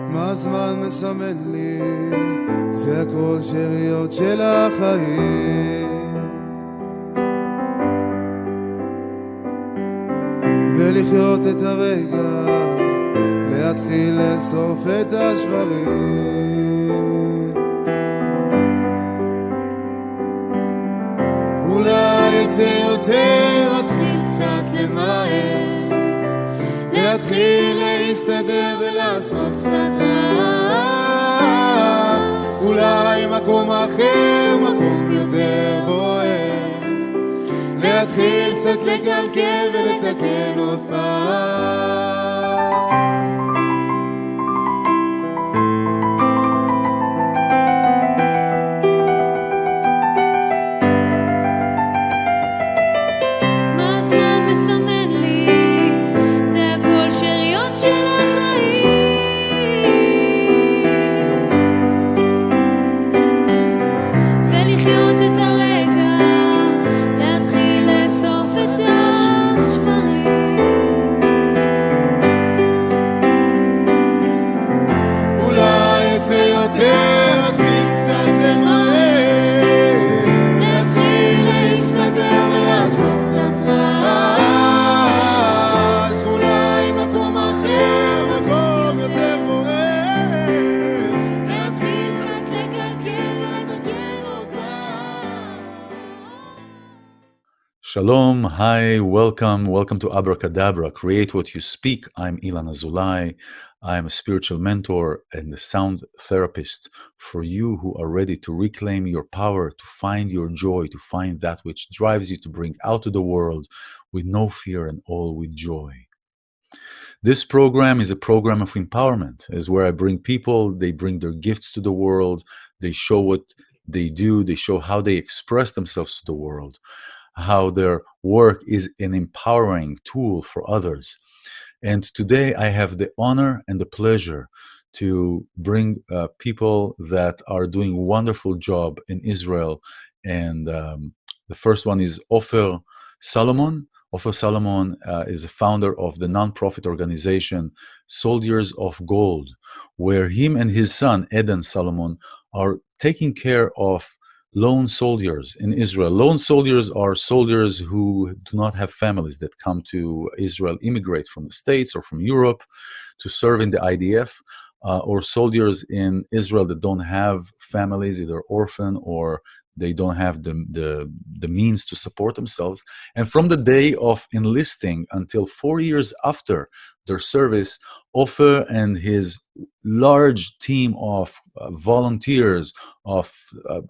מה הזמן מסמן לי, זה הכל שאריות של החיים, ולחיות את הרגע, להתחיל לאסוף את השברים. אולי יצא יותר, אתחיל קצת למהר, להתחיל להסתדר ולעשות קצת רעש. אולי מקום אחר, מקום יותר בוער, להתחיל קצת לגלגל ולתקן עוד פעם. Shalom, hi, welcome to Abracadabra, Create What You Speak. I'm iLan Azoulai. I'm a spiritual mentor and a sound therapist for you who are ready to reclaim your power, to find your joy, to find that which drives you to bring out to the world with no fear and all with joy. This program is a program of empowerment, is where I bring people, they bring their gifts to the world, they show what they do, they show how they express themselves to the world, how their work is an empowering tool for others. And today I have the honor and the pleasure to bring people that are doing a wonderful job in Israel. And the first one is Ofer Salomon. Ofer Salomon is the founder of the nonprofit organization Soldiers of Gold, where him and his son, Eden Salomon, are taking care of lone soldiers in Israel. Lone soldiers are soldiers who do not have families, that come to Israel, immigrate from the States or from Europe to serve in the IDF, or soldiers in Israel that don't have families, either orphan or they don't have the means to support themselves. And from the day of enlisting until 4 years after their service, Ofer and his large team of volunteers, of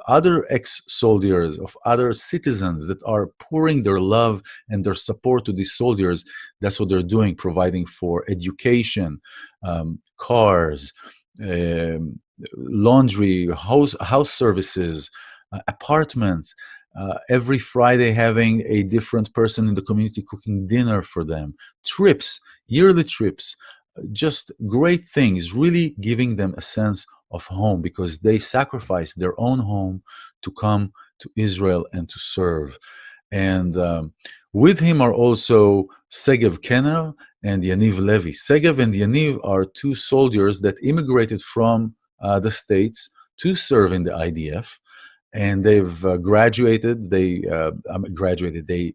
other ex-soldiers, of other citizens that are pouring their love and their support to these soldiers, that's what they're doing, providing for education, cars, laundry, house services, apartments, every Friday having a different person in the community cooking dinner for them, trips, yearly trips, just great things, really giving them a sense of home because they sacrificed their own home to come to Israel and to serve. And with him are also Segev Kenner and Yaniv Levi. Segev and Yaniv are two soldiers that immigrated from the States to serve in the IDF. And they've graduated. They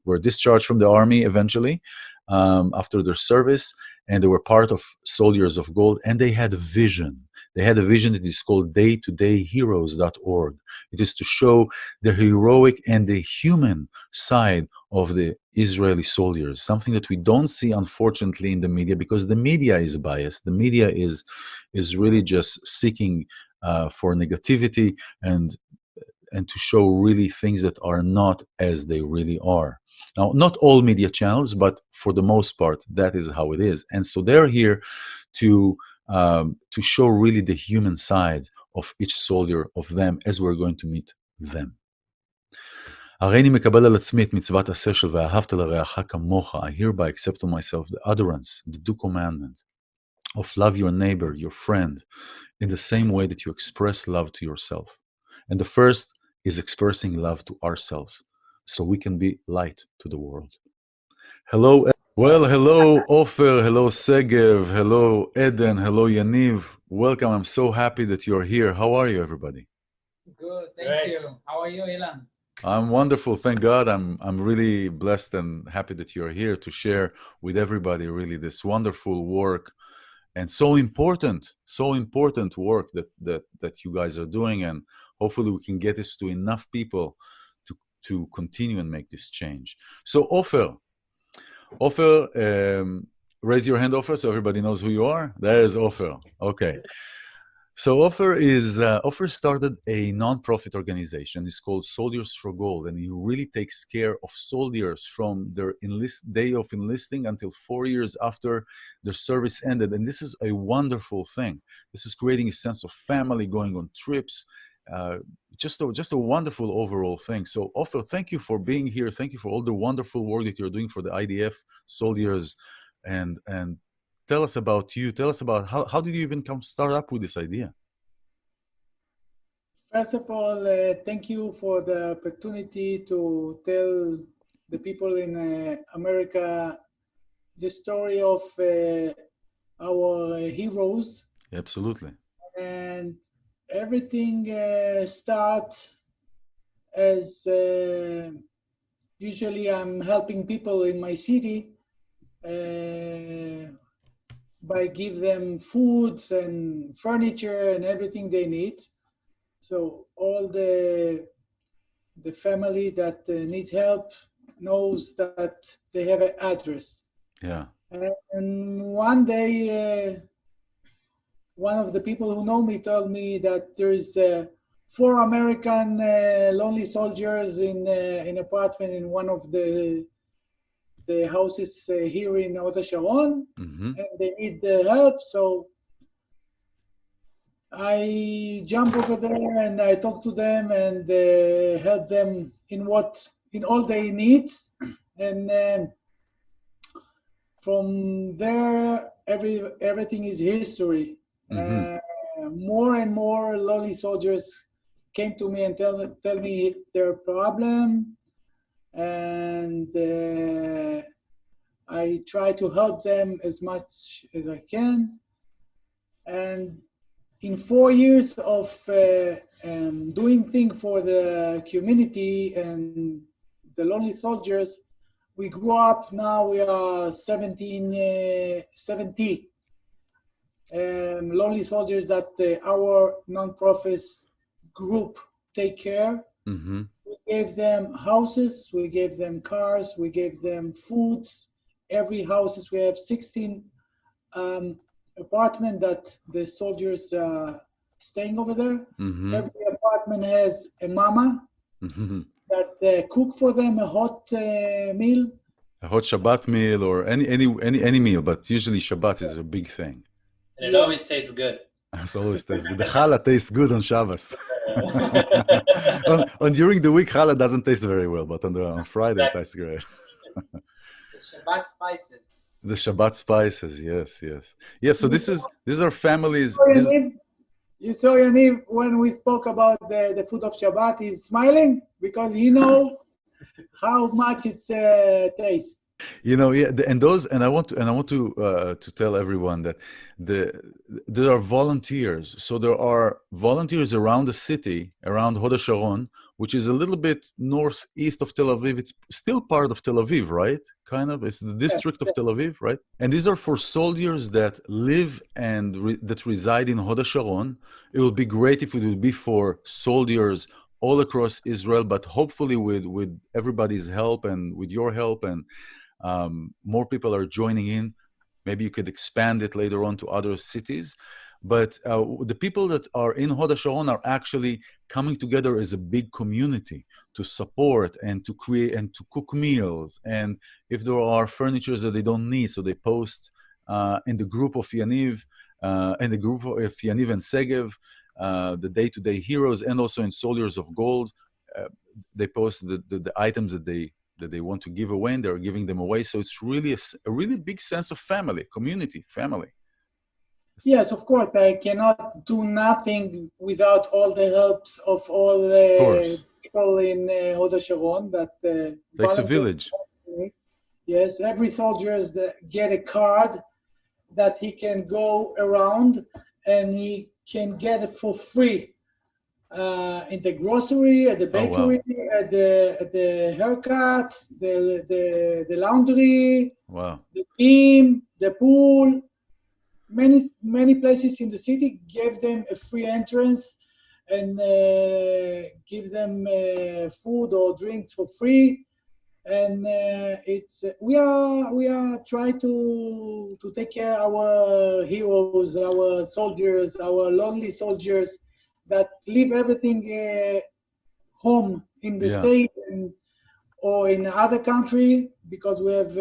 were discharged from the army eventually after their service, and they were part of Soldiers of Gold. And they had a vision. They had a vision that is called daytodayheroes.org. It is to show the heroic and the human side of the Israeli soldiers, something that we don't see, unfortunately, in the media, because the media is biased. The media is really just seeking for negativity and to show really things that are not as they really are. Now, not all media channels, but for the most part, that is how it is. And so they're here to show really the human side of each soldier of them as we're going to meet them. הרי אני מקבל על עצמי את מצוות עשה של ואהבת לרעך כמוך. I hereby accept to myself the utterance, the due commandment of love your neighbor, your friend, in the same way that you express love to yourself. And the first is expressing love to ourselves, so we can be light to the world. Hello, Well, hello, Ofer. Hello, Segev. Hello, Eden. Hello, Yaniv. Welcome. I'm so happy that you're here. How are you, everybody? Good, thank you. How are you, iLan? I'm wonderful. Thank God. I'm really blessed and happy that you're here to share with everybody really this wonderful work and so important work that you guys are doing. And hopefully we can get this to enough people to continue and make this change. So, Ofer, raise your hand, Ofer, so everybody knows who you are. There is Ofer. Okay. So Ofer started a non-profit organization. It's called Soldiers for Gold, and he really takes care of soldiers from their day of enlisting until 4 years after their service ended. And this is a wonderful thing. This is creating a sense of family, going on trips, just a wonderful overall thing. So Ofer, thank you for being here. Thank you for all the wonderful work that you're doing for the IDF soldiers, and tell us about you. Tell us about how did you even start up with this idea? First of all, thank you for the opportunity to tell the people in America the story of our heroes. Absolutely. And everything starts as usually I'm helping people in my city by give them foods and furniture and everything they need. So all the family that need help knows that they have an address. Yeah. And one day, one of the people who know me told me that there's 4 American lonely soldiers in an apartment in one of the houses here in Hod Sharon, and they need help. So I jump over there and I talk to them and help them in all their needs. And from there, everything is history. More and more lonely soldiers came to me and tell me their problem, and I try to help them as much as I can. And in 4 years of doing things for the community and the lonely soldiers, we grew up. Now we are 70 lonely soldiers that our non-profit group take care. We gave them houses, we gave them cars, we gave them foods. Every houses, we have 16 apartment that the soldiers staying over there. Every apartment has a mama that cook for them a hot meal, a hot Shabbat meal, or any meal, but usually Shabbat is a big thing. And it always tastes good. It always tastes good. The challah tastes good on Shabbos. During the week, challah doesn't taste very well, but on Friday it tastes great. The Shabbat spices. The Shabbat spices, yes. So these are families. You saw Yaniv when we spoke about the food of Shabbat. He's smiling because he knows how much it tastes. And I want to tell everyone that there are volunteers. So there are volunteers around the city, around Hod Sharon, which is a little bit northeast of Tel Aviv. It's still part of Tel Aviv, right? Kind of. It's the district of Tel Aviv, right? And these are for soldiers that live and that reside in Hod Sharon. It would be great if it would be for soldiers all across Israel, but hopefully with everybody's help and with your help and more people are joining in. Maybe you could expand it later on to other cities. But the people that are in Hod Sharon are actually coming together as a big community to support and to create and to cook meals. And if there are furnitures that they don't need, so they post in the group of Yaniv, and Segev, the day-to-day heroes, and also in Soldiers of Gold, they post the items that they want to give away, and they're giving them away. So it's really a really big sense of family, community, family. Yes, of course. I cannot do nothing without all the helps of all the people in Hod Sharon. That takes a village. Yes, every soldier get a card that he can go around and he can get it for free in the grocery, at the bakery, at the haircut, the laundry, the gym, the pool. Many places in the city gave them a free entrance and give them food or drinks for free. And we are trying to take care of our heroes, our soldiers, our lonely soldiers that leave everything home in the state or in other country, because we have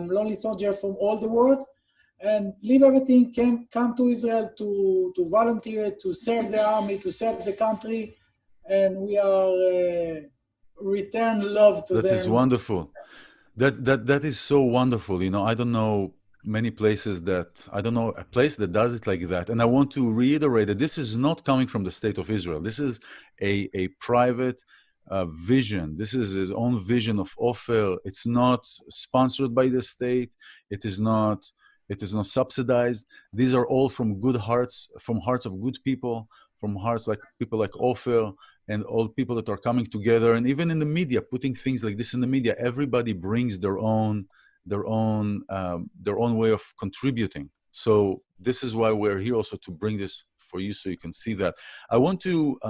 lonely soldiers from all the world, and leave everything, come to Israel to volunteer, to serve the army, to serve the country, and we are return love to them. That is wonderful. That is so wonderful. You know, I don't know many places I don't know a place that does it like that. And I want to reiterate that this is not coming from the state of Israel. This is a private vision. This is his own vision of Ofer. It's not sponsored by the state. It is not subsidized. These are all from good hearts, from hearts of good people, from hearts like people like Ofer, and all people that are coming together. And even in the media, putting things like this in the media, everybody brings their own way of contributing. So this is why we're here also, to bring this for you so you can see that. I want to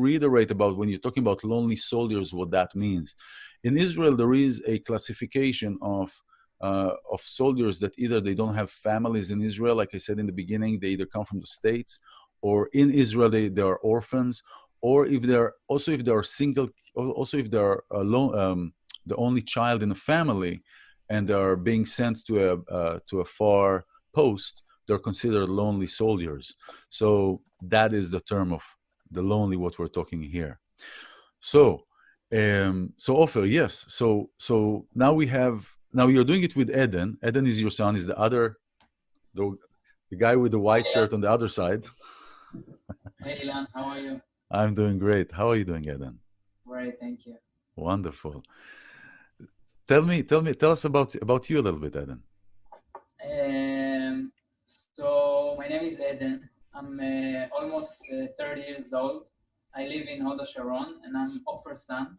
reiterate about when you're talking about lonely soldiers, what that means. In Israel, there is a classification of soldiers that either they don't have families in Israel, like I said in the beginning, they either come from the States, or in Israel they are orphans, or if they're single, also if they're alone, the only child in a family, and they are being sent to a far post, they're considered lonely soldiers. So that is the term of the lonely, what we're talking here. So Ofer, yes. So now you're doing it with Eden. Eden is your son, is the guy with the white shirt on the other side. Hey, iLan, how are you? I'm doing great. How are you doing, Eden? Great, thank you. Wonderful. Tell us about you a little bit, Eden. So my name is Eden. I'm almost 30 years old. I live in Hod HaSharon, and I'm Ofer's son.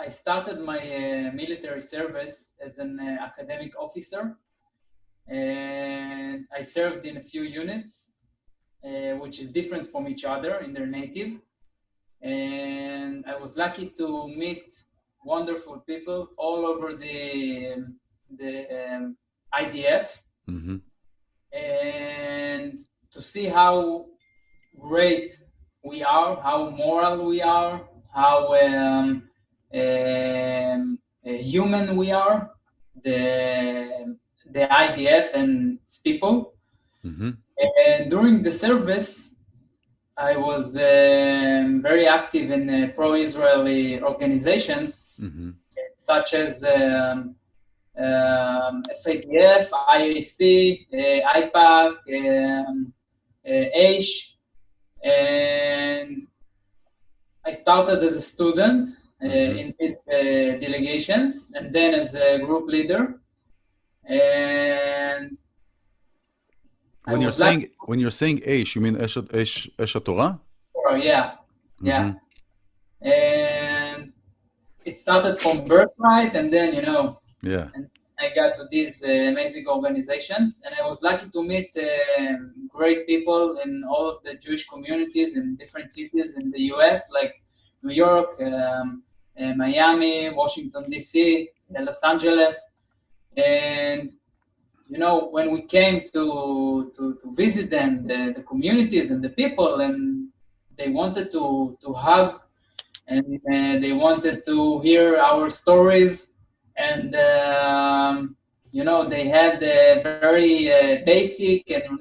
I started my military service as an academic officer, and I served in a few units, which is different from each other in their native. And I was lucky to meet wonderful people all over the IDF, mm-hmm. and to see how great we are, how moral we are, how human we are, the IDF and its people. Mm-hmm. And during the service, I was very active in pro-Israeli organizations, mm-hmm. such as FADF, IAC, IPAC, AISH, and I started as a student mm-hmm. in these delegations, and then as a group leader. And when you're saying Eish, you mean Esh HaTorah? Oh, yeah, yeah. Mm-hmm. And it started from Birthright, and then, yeah. And I got to these amazing organizations, and I was lucky to meet great people in all of the Jewish communities in different cities in the US, like New York, Miami, Washington, D.C., Los Angeles. And when we came to visit them, the communities and the people, and they wanted to hug, and they wanted to hear our stories, and they had very basic and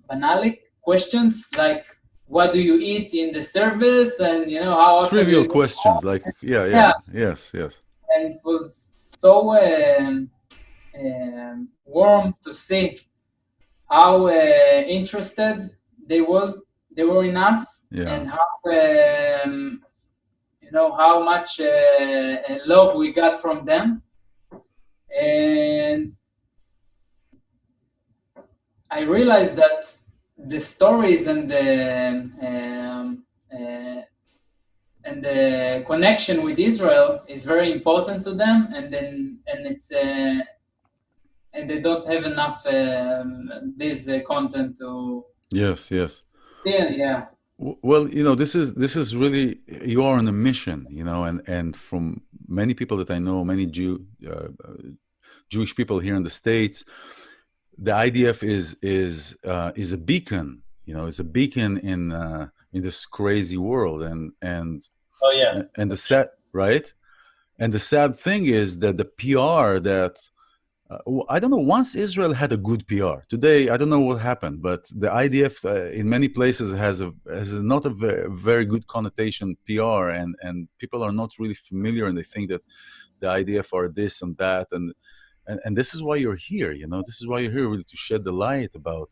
banal questions like, what do you eat in the service, and how often trivial questions like yeah. Yes. And it was so warm to see how interested they were in us, yeah. and how how much love we got from them. And I realized that the stories and the connection with Israel is very important to them, and they don't have enough this content to. Yes. Yeah. Well, this is really, you are on a mission, and from many people that I know, many Jewish people here in the States, the IDF is a beacon, is a beacon in this crazy world, and the sad, right? And the sad thing is that the PR that I don't know, once Israel had a good PR. Today, I don't know what happened, but the IDF in many places has not a very good connotation PR, and people are not really familiar, and they think that the IDF are this and that, and this is why you're here, this is why you're here, really, to shed the light about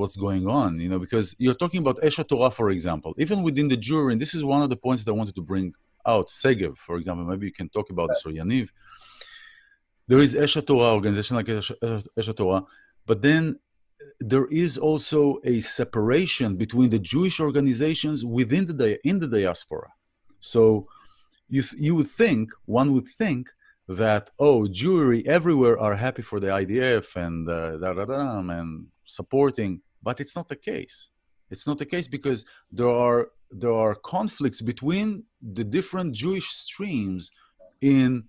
what's going on, because you're talking about Esh HaTorah, for example, even within the Jewry, and this is one of the points that I wanted to bring out. Segev, for example, maybe you can talk about this, or Yaniv. There is Esh HaTorah, organization like Esh HaTorah, but then there is also a separation between the Jewish organizations within in the diaspora. So one would think that, Jewry everywhere are happy for the IDF and and supporting, but it's not the case. It's not the case, because there are conflicts between the different Jewish streams in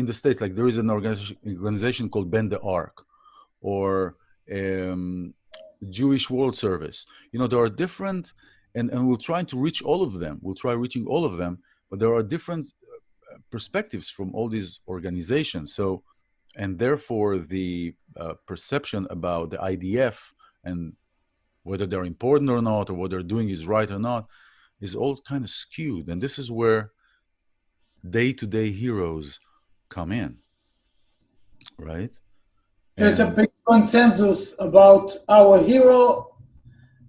the States. Like, there is an organization called Bend the Ark, or Jewish World Service. There are different, and we'll try to reach all of them. We'll try reaching all of them, but there are different perspectives from all these organizations. So, and therefore the perception about the IDF and whether they're important or not, or what they're doing is right or not, is all kind of skewed. And this is where day-to-day heroes come in, right? There's a big consensus about our hero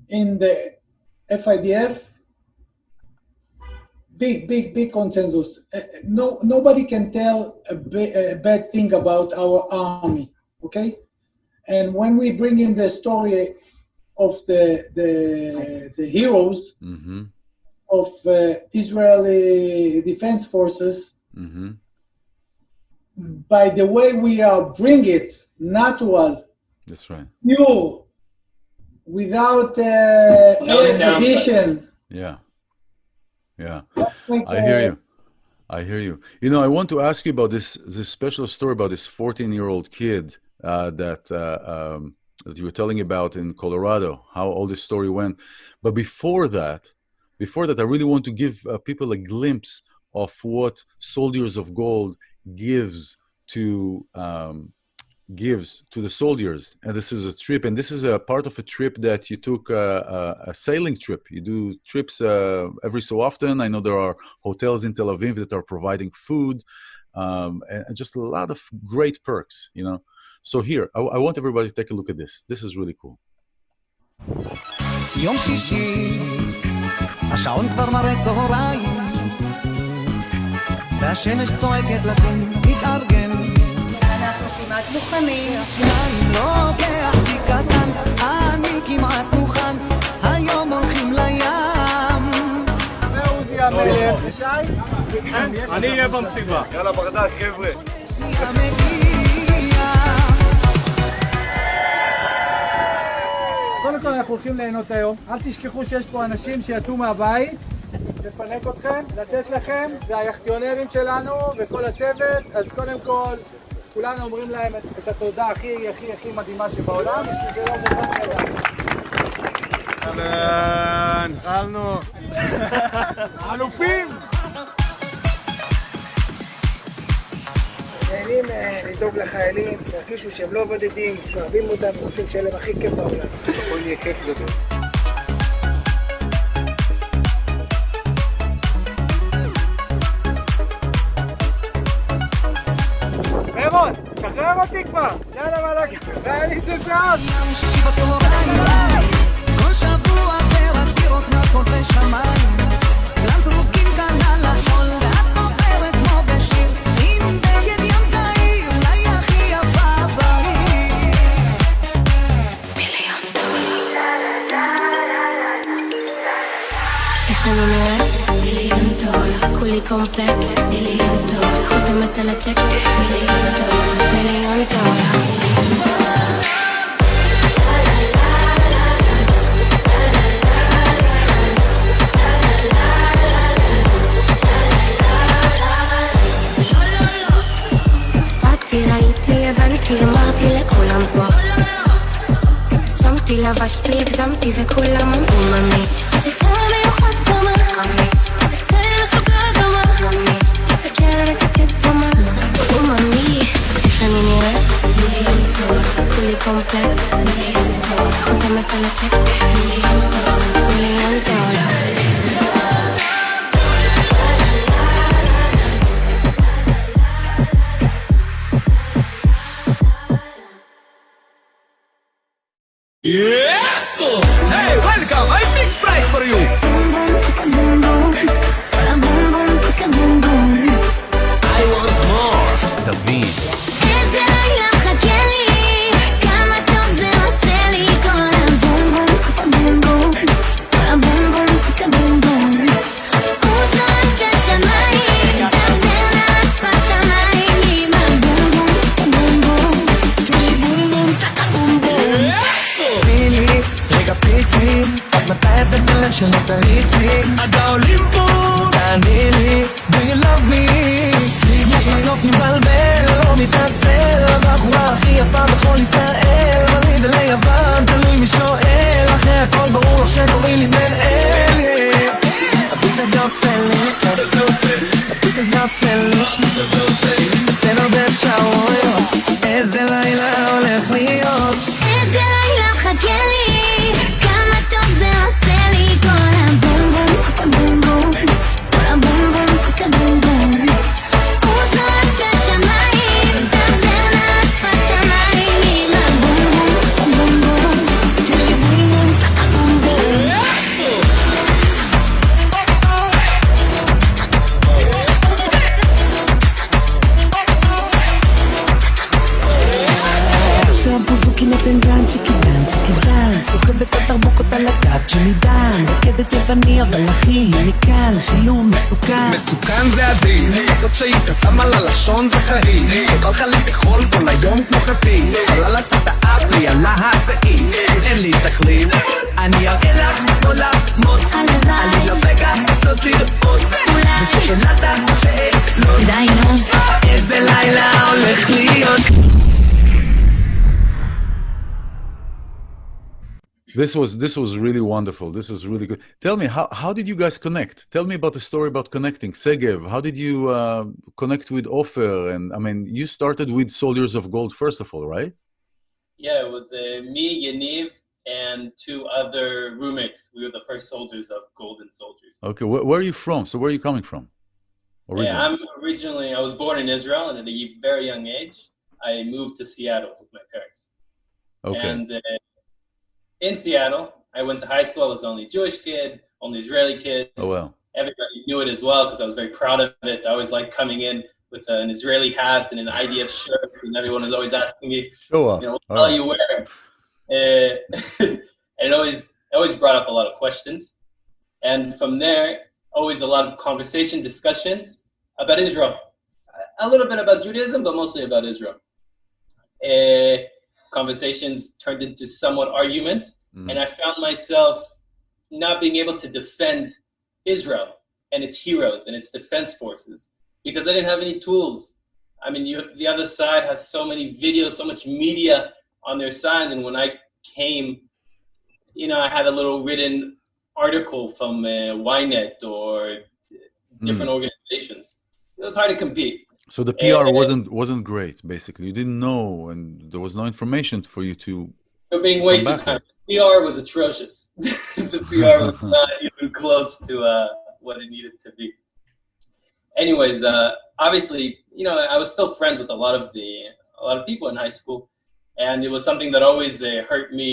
in the FIDF. Big consensus. Nobody can tell a bad thing about our army, okay? And when we bring in the story of the heroes of Israeli Defense Forces, by the way we bring it, natural. That's right. Pure, without addition. Yeah. I hear you. I want to ask you about this special story about this 14-year-old kid that you were telling about in Colorado, how all this story went. But before that, I really want to give people a glimpse of what Soldiers of Gold gives to the soldiers. And this is a trip, and this is a part of a trip that you took, a sailing trip. You do trips every so often. I know there are hotels in Tel Aviv that are providing food, and just a lot of great perks, So here, I want everybody to take a look at this. This is really cool. יום שישי, השעון כבר מראה צהריים, והשמש צועקת לקום, מתארגן. אנחנו כמעט מוכנים. שניים לוקח לי קטן, אני כמעט מוכן, היום הולכים לים. ועוזי המלך, אני אהיה במסיבה. יאללה ברדק חבר'ה. קודם כל אנחנו הולכים ליהנות היום. אל תשכחו שיש פה אנשים שיצאו מהבית, לפנק אתכם, לתת לכם, זה היחטיונרים שלנו וכל הצוות. אז קודם כל, כולנו אומרים להם את התודה הכי מדהימה שבעולם, שזה לא מובן מאליו. אהלן, אהלנו. אלופים! נהנים לדאוג לחיילים, שירגישו שהם לא בודדים, שאוהבים אותם ורוצים שיהיה להם הכי כיף בעולם. הכל יהיה כיף גדול. מירון, שחרר אותי כבר! יאללה מלאק, ואני זה זהב! יום שישי בצהריים, כל שבוע זה רק דירות נקות ושמיים, כולי קומפלט, מיליון דולר, חותמת על הצ'ק, מיליון דולר, מיליון דולר. ראיתי, הבנתי, אמרתי לכולם פה שמתי, לבשתי, הגזמתי וכולם אמרו ממי אז יותר מיוחד כמה אז אצל השוגע כמה תסתכל ותתת כמה וממי איך אני נראית כולי קומפלט חותמת על הצ'ק מיליון דולר Yes! Hey, welcome! I fixed price for you! I want more! David. איזה לילה מחכה לי כמה טוב זה עושה לי כל הבום בום בום כל הבום בום בום בום הוא זורק לשמיים דרדר לאספת המים עם הבום בום בום לי בום בום בום בום פילי, רגע פיצי עד מתי את הדלת שלא תריצי עד העולים פה תעני לי Do you love me? לפני שנוף מבלבל לא מתעצל הבחורה הכי יפה בכל ישראל מליד אלי יוון תלוי מי שואל אחרי הכל ברור לך שקוראים לי בן אל הביט הזה עושה לי הביט הזה עושה לי נותן הרבה שערויות איזה לילה הולך להיות איזה לילה מחכה לי כמה טוב זה עושה לי כל הבום בום בום כל הבום בום בום בום הוא זורק לשמיים דרדר לאספת המים עם הבום בום בום לי בום בום בום עכשיו בוזוקי נותן דן צ'יקידן סוחבת התרבוקות על הגב שלי דן רקדת יווני אבל הכי מכאן שיום מסוכן זה הדין בסוף שהיית שם על הלשון זה חיים שבא לך לתאכול כל היום כמו חטים חלל לצאת האפרי על ההצעים אין לי תחליף אני אראה לך כל המות עלי לבגע לעשות לראות ושאלת שאלות די נו איזה לילה הולך להיות This was really wonderful. This was really good. Tell me, how did you guys connect? Tell me about the story about connecting. Segev, how did you connect with Ofer? And I mean, you started with Soldiers of Gold first of all, right? Yeah, it was me, Yaniv, and two other roommates. We were the first soldiers of Golden Soldiers. Okay, where are you from? So where are you coming from? Originally? I was born in Israel, and at a very young age, I moved to Seattle with my parents. Okay. And in Seattle, I went to high school. I was the only Jewish kid, only Israeli kid. Oh, wow. Everybody knew it as well because I was very proud of it. I always liked coming in with an Israeli hat and an IDF shirt, and everyone was always asking me, show off. What are you wearing? And it always brought up a lot of questions. And from there, always a lot of conversation, discussions about Israel. A little bit about Judaism, but mostly about Israel. Conversations turned into somewhat arguments, and I found myself not being able to defend Israel and its heroes and its defense forces because I didn't have any tools. I mean, the other side has so many videos, so much media on their side, and when I came, I had a little written article from Ynet or different organizations. It was hard to compete. So the PR wasn't great, basically. You didn't know, and there was no information for you to. You're being way too kind. PR was atrocious. The PR was not even close to what it needed to be. Anyways, obviously, I was still friends with a lot of people in high school, and it was something that always hurt me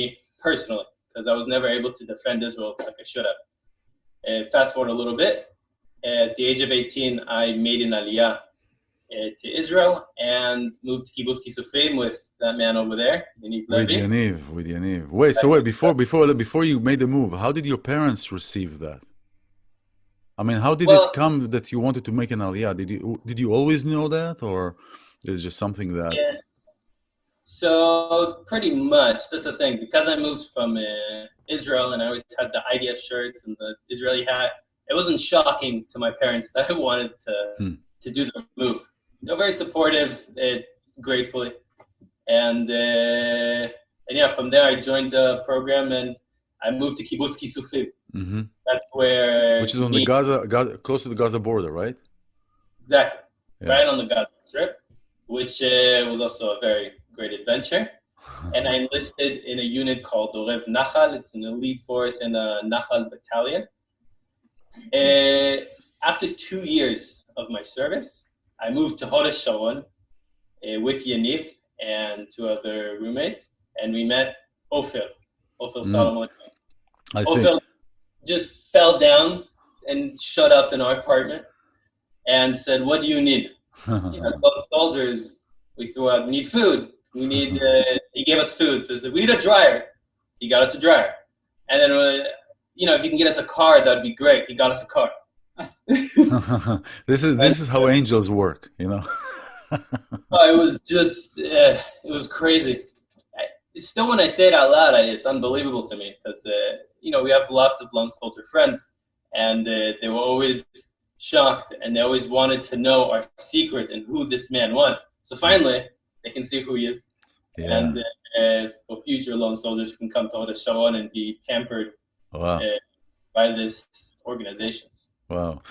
personally because I was never able to defend Israel like I should have. Fast forward a little bit. At the age of 18, I made an aliyah to Israel and moved to Kibbutz Kisufim with that man over there, Yaniv Levi. With Yaniv. Wait, before you made the move, how did your parents receive that? I mean, how did Well, it come that you wanted to make an aliyah? Did you always know that, or is it just something that? yeah. So pretty much, that's the thing. Because I moved from Israel and I always had the IDF shirts and the Israeli hat, it wasn't shocking to my parents that I wanted to do the move. They're very supportive, gratefully. And yeah, from there I joined the program and I moved to Kibbutz Kisufim. Mm-hmm. That's where... Which is on the Gaza, close to the Gaza border, right? Exactly. Yeah. Right on the Gaza Strip, which was also a very great adventure. And I enlisted in a unit called Orev Nachal. It's an elite force in a Nachal battalion. After 2 years of my service, I moved to Hod Hasharon with Yaniv and 2 other roommates, and we met Ofer Salomon. I see. Ofer just fell down and shut up in our apartment and said, "What do you need?" Both soldiers, we threw out, "We need food. We need." He gave us food, so he said, "We need a dryer." He got us a dryer, and then if you can get us a car, that'd be great. He got us a car. This is how angels work, It was just, it was crazy. Still, when I say it out loud, it's unbelievable to me because, we have lots of lone soldier friends, and they were always shocked, and they always wanted to know our secret and who this man was. So finally, they can see who he is. Yeah. And for future lone soldiers who can come to Hod Hasharon and be pampered by this organization. Wow.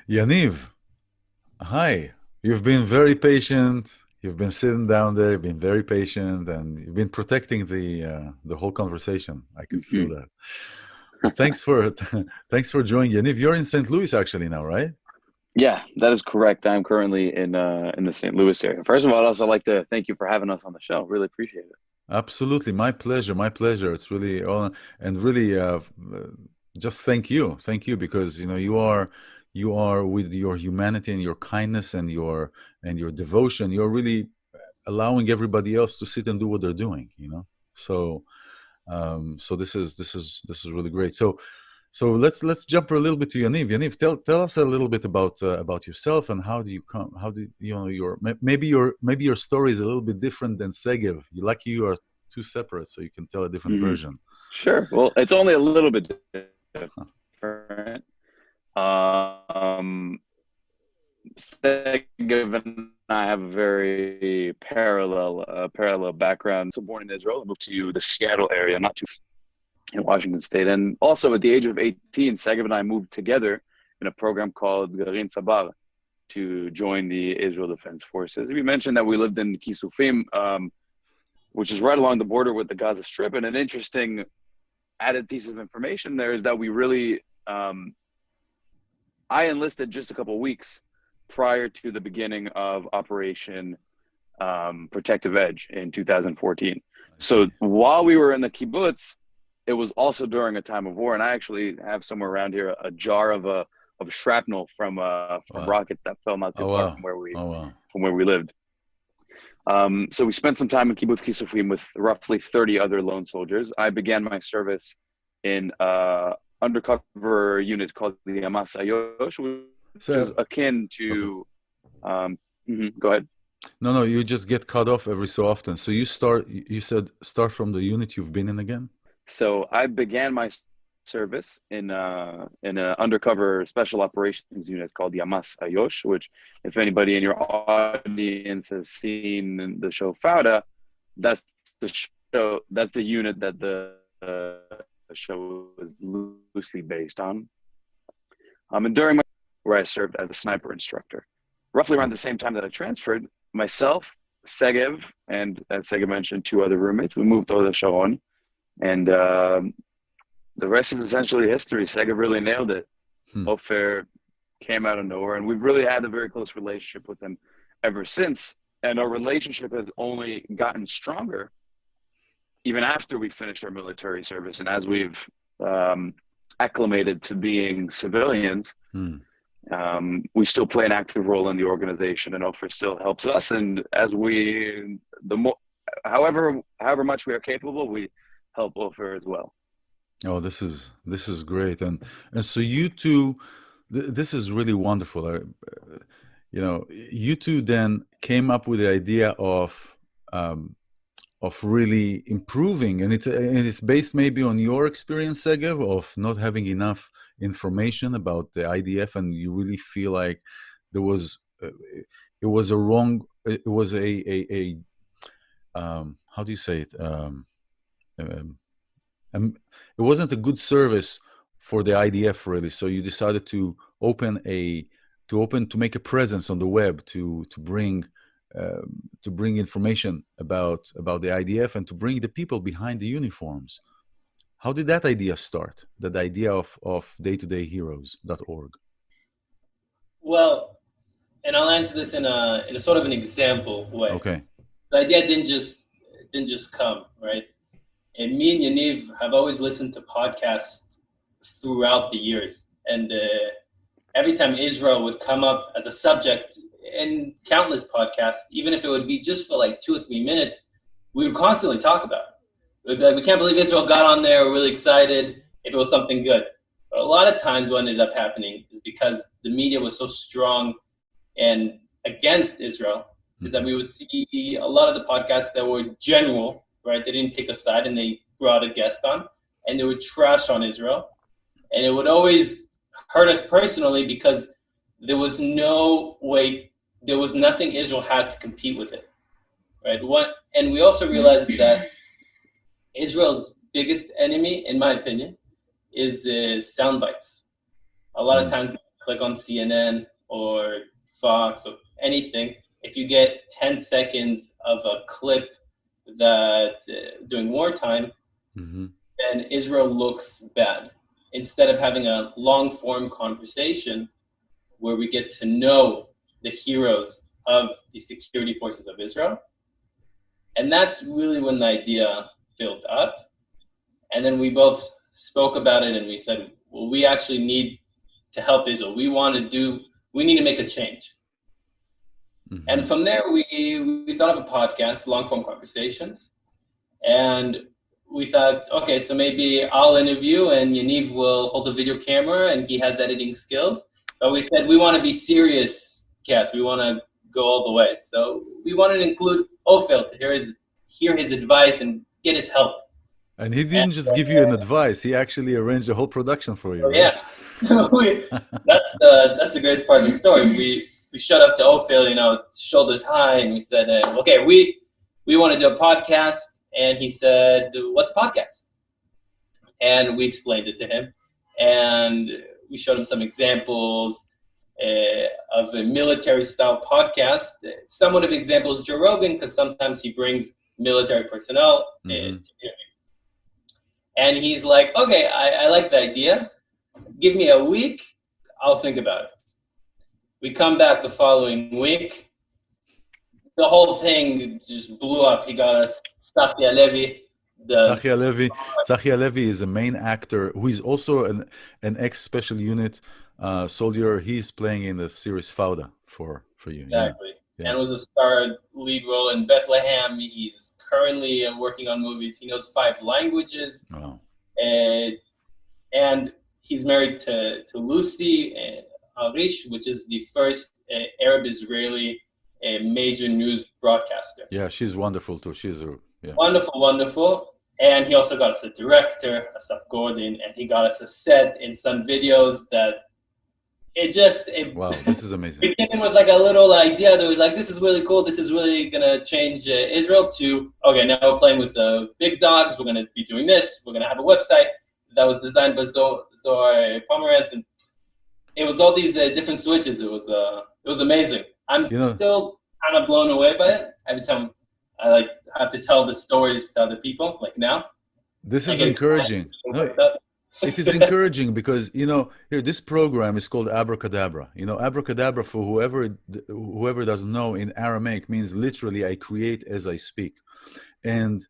Yaniv, hi. You've been very patient. You've been sitting down there, you've been very patient, and you've been protecting the whole conversation. I can feel that. Thanks for joining, Yaniv. You're in St. Louis actually now, right? Yeah, that is correct. I'm currently in the St. Louis area. First of all, I'd also like to thank you for having us on the show. Really appreciate it. Absolutely, my pleasure. My pleasure. It's really and really just thank you because you are with your humanity and your kindness and your devotion. You're really allowing everybody else to sit and do what they're doing. So this is really great. So let's jump a little bit to Yaniv. Yaniv, tell us a little bit about yourself and how did maybe your story is a little bit different than Segev. You're lucky you are two separate, so you can tell a different version. Sure. Well, it's only a little bit different. Segev and I have a very parallel background. So born in Israel, I moved to the Seattle area, not too in Washington State. And also at the age of 18, Segev and I moved together in a program called Garin Sabar to join the Israel Defense Forces. We mentioned that we lived in Kisufim, which is right along the border with the Gaza Strip. And an interesting added piece of information there is that we really, I enlisted just a couple of weeks prior to the beginning of Operation Protective Edge in 2014. So while we were in the kibbutz, it was also during a time of war, and I actually have somewhere around here a jar of shrapnel from rockets that fell not too far from where we lived. So we spent some time in Kibbutz Kisufim with roughly 30 other lone soldiers. I began my service in undercover unit called the Yamas Ayosh, which is akin to. Go ahead. No, you just get cut off every so often. So you said start from the unit you've been in again. So I began my service in an undercover special operations unit called Yamas Ayosh, which, if anybody in your audience has seen the show Fauda, that's the unit that the show is loosely based on. And during my where I served as a sniper instructor, roughly around the same time that I transferred, myself, Segev, and as Segev mentioned, 2 other roommates, we moved to Hod Hasharon. And the rest is essentially history. Segev really nailed it. Ofer came out of nowhere, and we've really had a very close relationship with him ever since. And our relationship has only gotten stronger even after we finished our military service. And as we've acclimated to being civilians, we still play an active role in the organization, and Ofer still helps us. And as however much we are capable, we help Ofer as well. Oh, this is great. And so you two This is really wonderful. You two then came up with the idea of really improving, and it's based maybe on your experience, Segev, of not having enough information about the IDF, and you really feel like there was it was a wrong, it was a how do you say it? It wasn't a good service for the IDF really. So you decided to make a presence on the web to bring information about the IDF and to bring the people behind the uniforms. How did that idea start? That idea of daytodayheroes.org? Well, and I'll answer this in a sort of an example way. Okay. The idea didn't just come, right? And me and Yaniv have always listened to podcasts throughout the years. And every time Israel would come up as a subject in countless podcasts, even if it would be just for like 2 or 3 minutes, we would constantly talk about it. It would be like, we can't believe Israel got on there, we're really excited if it was something good. But a lot of times what ended up happening is because the media was so strong and against Israel, is that we would see a lot of the podcasts that were general, right? They didn't pick a side and they brought a guest on and they would trash on Israel. And it would always hurt us personally because there was no way, there was nothing Israel had to compete with it, right? And we also realized that Israel's biggest enemy, in my opinion, is sound bites. A lot of times, click on CNN or Fox or anything, if you get 10 seconds of a clip that during wartime, then Israel looks bad. Instead of having a long-form conversation where we get to know the heroes of the security forces of Israel. And that's really when the idea built up. And then we both spoke about it and we said, well, we actually need to help Israel. We need to make a change. And from there, we thought of a podcast, long-form conversations. And we thought, okay, so maybe I'll interview and Yaniv will hold a video camera and he has editing skills. But we said, we want to be serious cats. We want to go all the way. So we wanted to include Ofer to hear his advice and get his help. And he didn't just give you an advice. He actually arranged the whole production for you. Oh, right? Yeah. That's the greatest part of the story. We showed up to Ofer, shoulders high, and we said, okay, we want to do a podcast. And he said, what's a podcast? And we explained it to him. And we showed him some examples of a military-style podcast. Somewhat of examples Joe Rogan, because sometimes he brings military personnel to interview. And he's like, okay, I like the idea. Give me a week. I'll think about it. We come back the following week. The whole thing just blew up. He got us Tzachi Levi. Tzachi Levi is a main actor who is also an ex-special unit soldier. He's playing in the series Fauda for you. Exactly. Yeah. And was a star lead role in Bethlehem. He's currently working on movies. He knows 5 languages. Wow. And he's married to Lucy Arish, which is the first Arab-Israeli major news broadcaster. Yeah, she's wonderful too. She's Wonderful. And he also got us a director, Asaf Gordon, and he got us a set in some videos that wow, this is amazing. We came in with like a little idea that was like, this is really cool. This is really going to change Israel to, okay, now we're playing with the big dogs. We're going to be doing this. We're going to have a website that was designed by Zohar Pomerantz. And it was all these different switches. It was amazing. I'm still kind of blown away by it. Every time I have to tell the stories to other people, like now. This is encouraging. It is encouraging because, here, this program is called Abracadabra. Abracadabra, for whoever doesn't know, in Aramaic means literally I create as I speak. And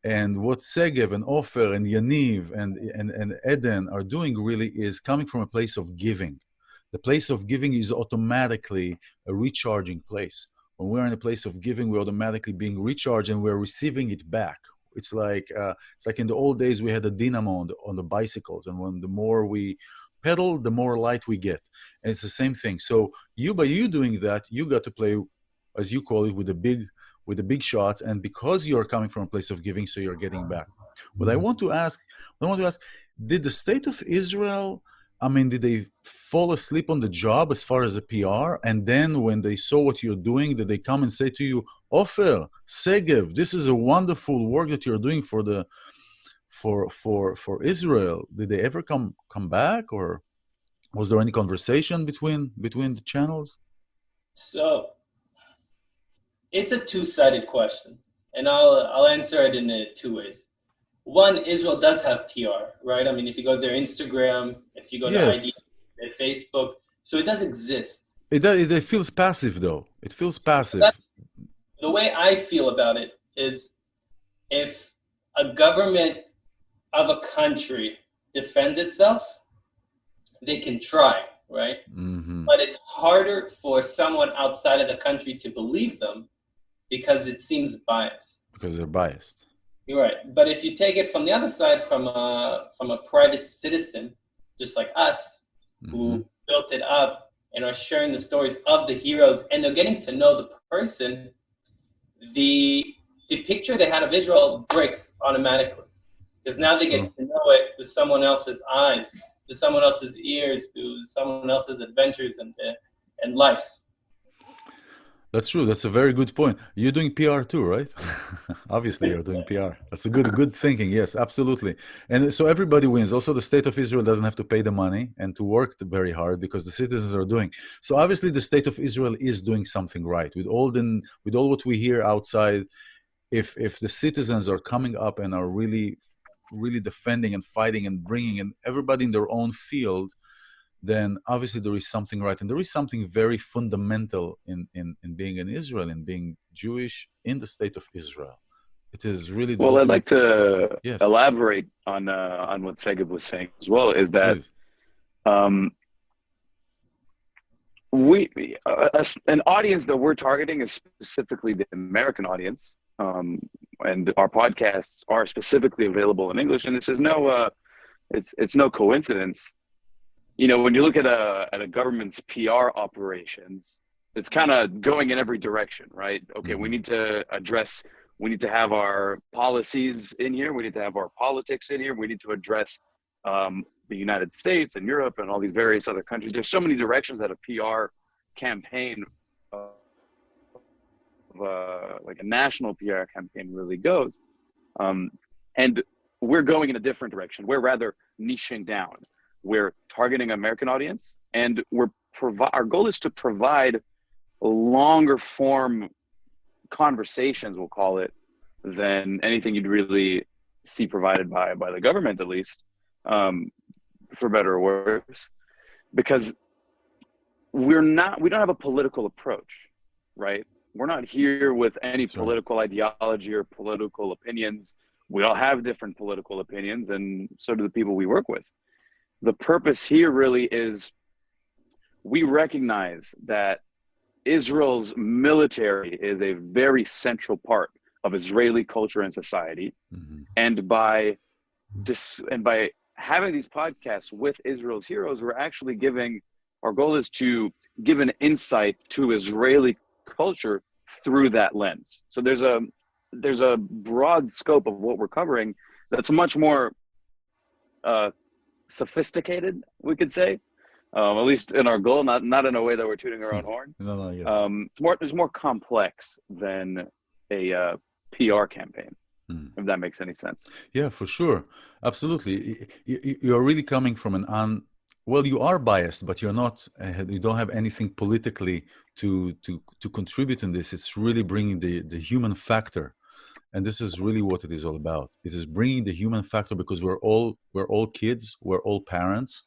what Segev and Ofer and Yaniv and Eden are doing really is coming from a place of giving. The place of giving is automatically a recharging place. When we're in a place of giving, we're automatically being recharged and we're receiving it back. It's like in the old days we had a dynamo on the bicycles, and when the more we pedal, the more light we get. And it's the same thing. So by you doing that, you got to play, as you call it, with the big shots. And because you're coming from a place of giving, so you're getting back. What I want to ask, did the state of Israel, did they fall asleep on the job as far as the PR? And then when they saw what you're doing, did they come and say to you, Ofer, Segev, this is a wonderful work that you're doing for Israel? Did they ever come back, or was there any conversation between the channels? So it's a two-sided question, and I'll answer it in two ways. One, Israel does have PR, right? If you go to their Instagram, if you go to ID, their Facebook, so it does exist. It feels passive, though. It feels passive. The way I feel about it is, if a government of a country defends itself, they can try, right? Mm-hmm. But it's harder for someone outside of the country to believe them because it seems biased. Because they're biased. You're right. But if you take it from the other side, from a private citizen, just like us, who built it up and are sharing the stories of the heroes, and they're getting to know the person, the picture they had of Israel breaks automatically. Because now they get to know it through someone else's eyes, through someone else's ears, through someone else's adventures and life. That's true. That's a very good point. You're doing PR too, right? Obviously, you're doing PR. That's a good thinking. Yes, absolutely. And so everybody wins. Also, the state of Israel doesn't have to pay the money and to work very hard because the citizens are doing. So obviously, the state of Israel is doing something right. With all what we hear outside, if the citizens are coming up and are really defending and fighting and bringing in everybody in their own field, then obviously there is something right. And there is something very fundamental in being in Israel, in being Jewish in the state of Israel. It is really... Well, I'd like to elaborate on what Segev was saying as well, is that an audience that we're targeting is specifically the American audience, and our podcasts are specifically available in English, and this is it's no coincidence. When you look at a government's PR operations, it's kind of going in every direction, right? Okay, we need to have our policies in here. We need to have our politics in here. We need to address the United States and Europe and all these various other countries. There's so many directions that a PR campaign, like a national PR campaign, really goes. And we're going in a different direction. We're rather niching down. We're targeting an American audience, and our goal is to provide longer form conversations, we'll call it, than anything you'd really see provided by the government, at least, for better or worse, because we don't have a political approach, right? We're not here with any political ideology or political opinions. We all have different political opinions, and so do the people we work with. The purpose here really is, we recognize that Israel's military is a very central part of Israeli culture and society. And by having these podcasts with Israel's heroes, we're actually our goal is to give an insight to Israeli culture through that lens. So there's a broad scope of what we're covering that's much more sophisticated, we could say, at least in our goal, not in a way that we're tooting our own horn. It's more complex than a PR campaign, if that makes any sense. Yeah, for sure. Absolutely. You're really coming from you are biased, but you're not, you don't have anything politically to contribute in this. It's really bringing the human factor. And this is really what it is all about. It is bringing the human factor, because we're all kids, we're all parents,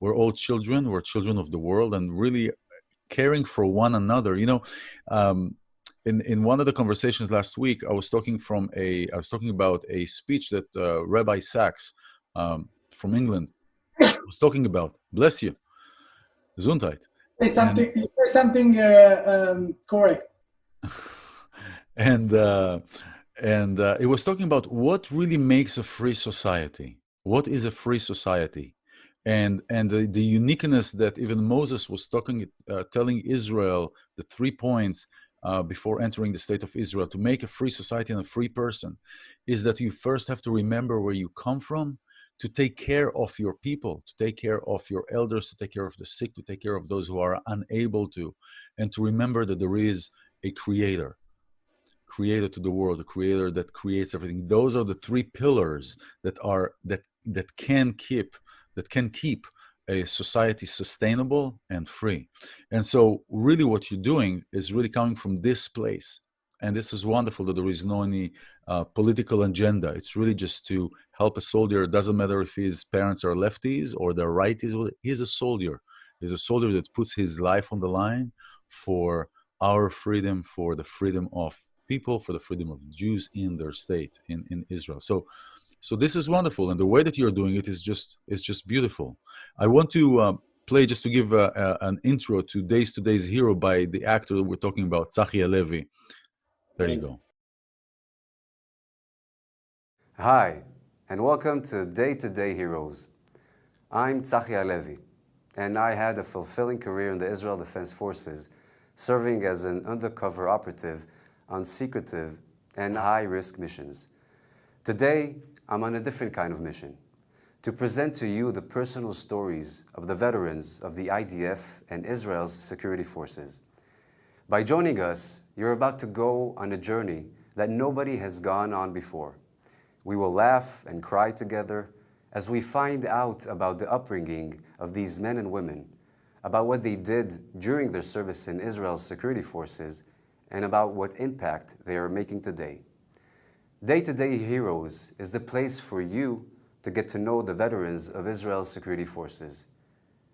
we're all children, we're children of the world, and really caring for one another. In one of the conversations last week, I was talking about a speech that Rabbi Sachs from England was talking about. Bless you, Gesundheit. Say something correct. And it was talking about what really makes a free society. What is a free society? and the uniqueness that even Moses was telling Israel the 3 points before entering the state of Israel to make a free society and a free person is that you first have to remember where you come from, to take care of your people, to take care of your elders, to take care of the sick, to take care of those who are unable to, and to remember that there is a creator to the world, a creator that creates everything. Those are the 3 pillars that can keep a society sustainable and free. And so really what you're doing is really coming from this place. And this is wonderful that there is no any political agenda. It's really just to help a soldier. It doesn't matter if his parents are lefties or they're righties. He's a soldier. He's a soldier that puts his life on the line for our freedom, for the freedom of people, for the freedom of Jews in their state, in Israel. So this is wonderful, and the way that you're doing it is just beautiful. I want to play, just to give an intro to Today's Hero by the actor that we're talking about, Tzachi Halevi. There you go. Hi, and welcome to Day Heroes. I'm Tzachi Halevi, and I had a fulfilling career in the Israel Defense Forces, serving as an undercover operative on secretive and high-risk missions. Today, I'm on a different kind of mission, to present to you the personal stories of the veterans of the IDF and Israel's security forces. By joining us, you're about to go on a journey that nobody has gone on before. We will laugh and cry together as we find out about the upbringing of these men and women, about what they did during their service in Israel's security forces, and about what impact they are making today. Day Heroes is the place for you to get to know the veterans of Israel's security forces.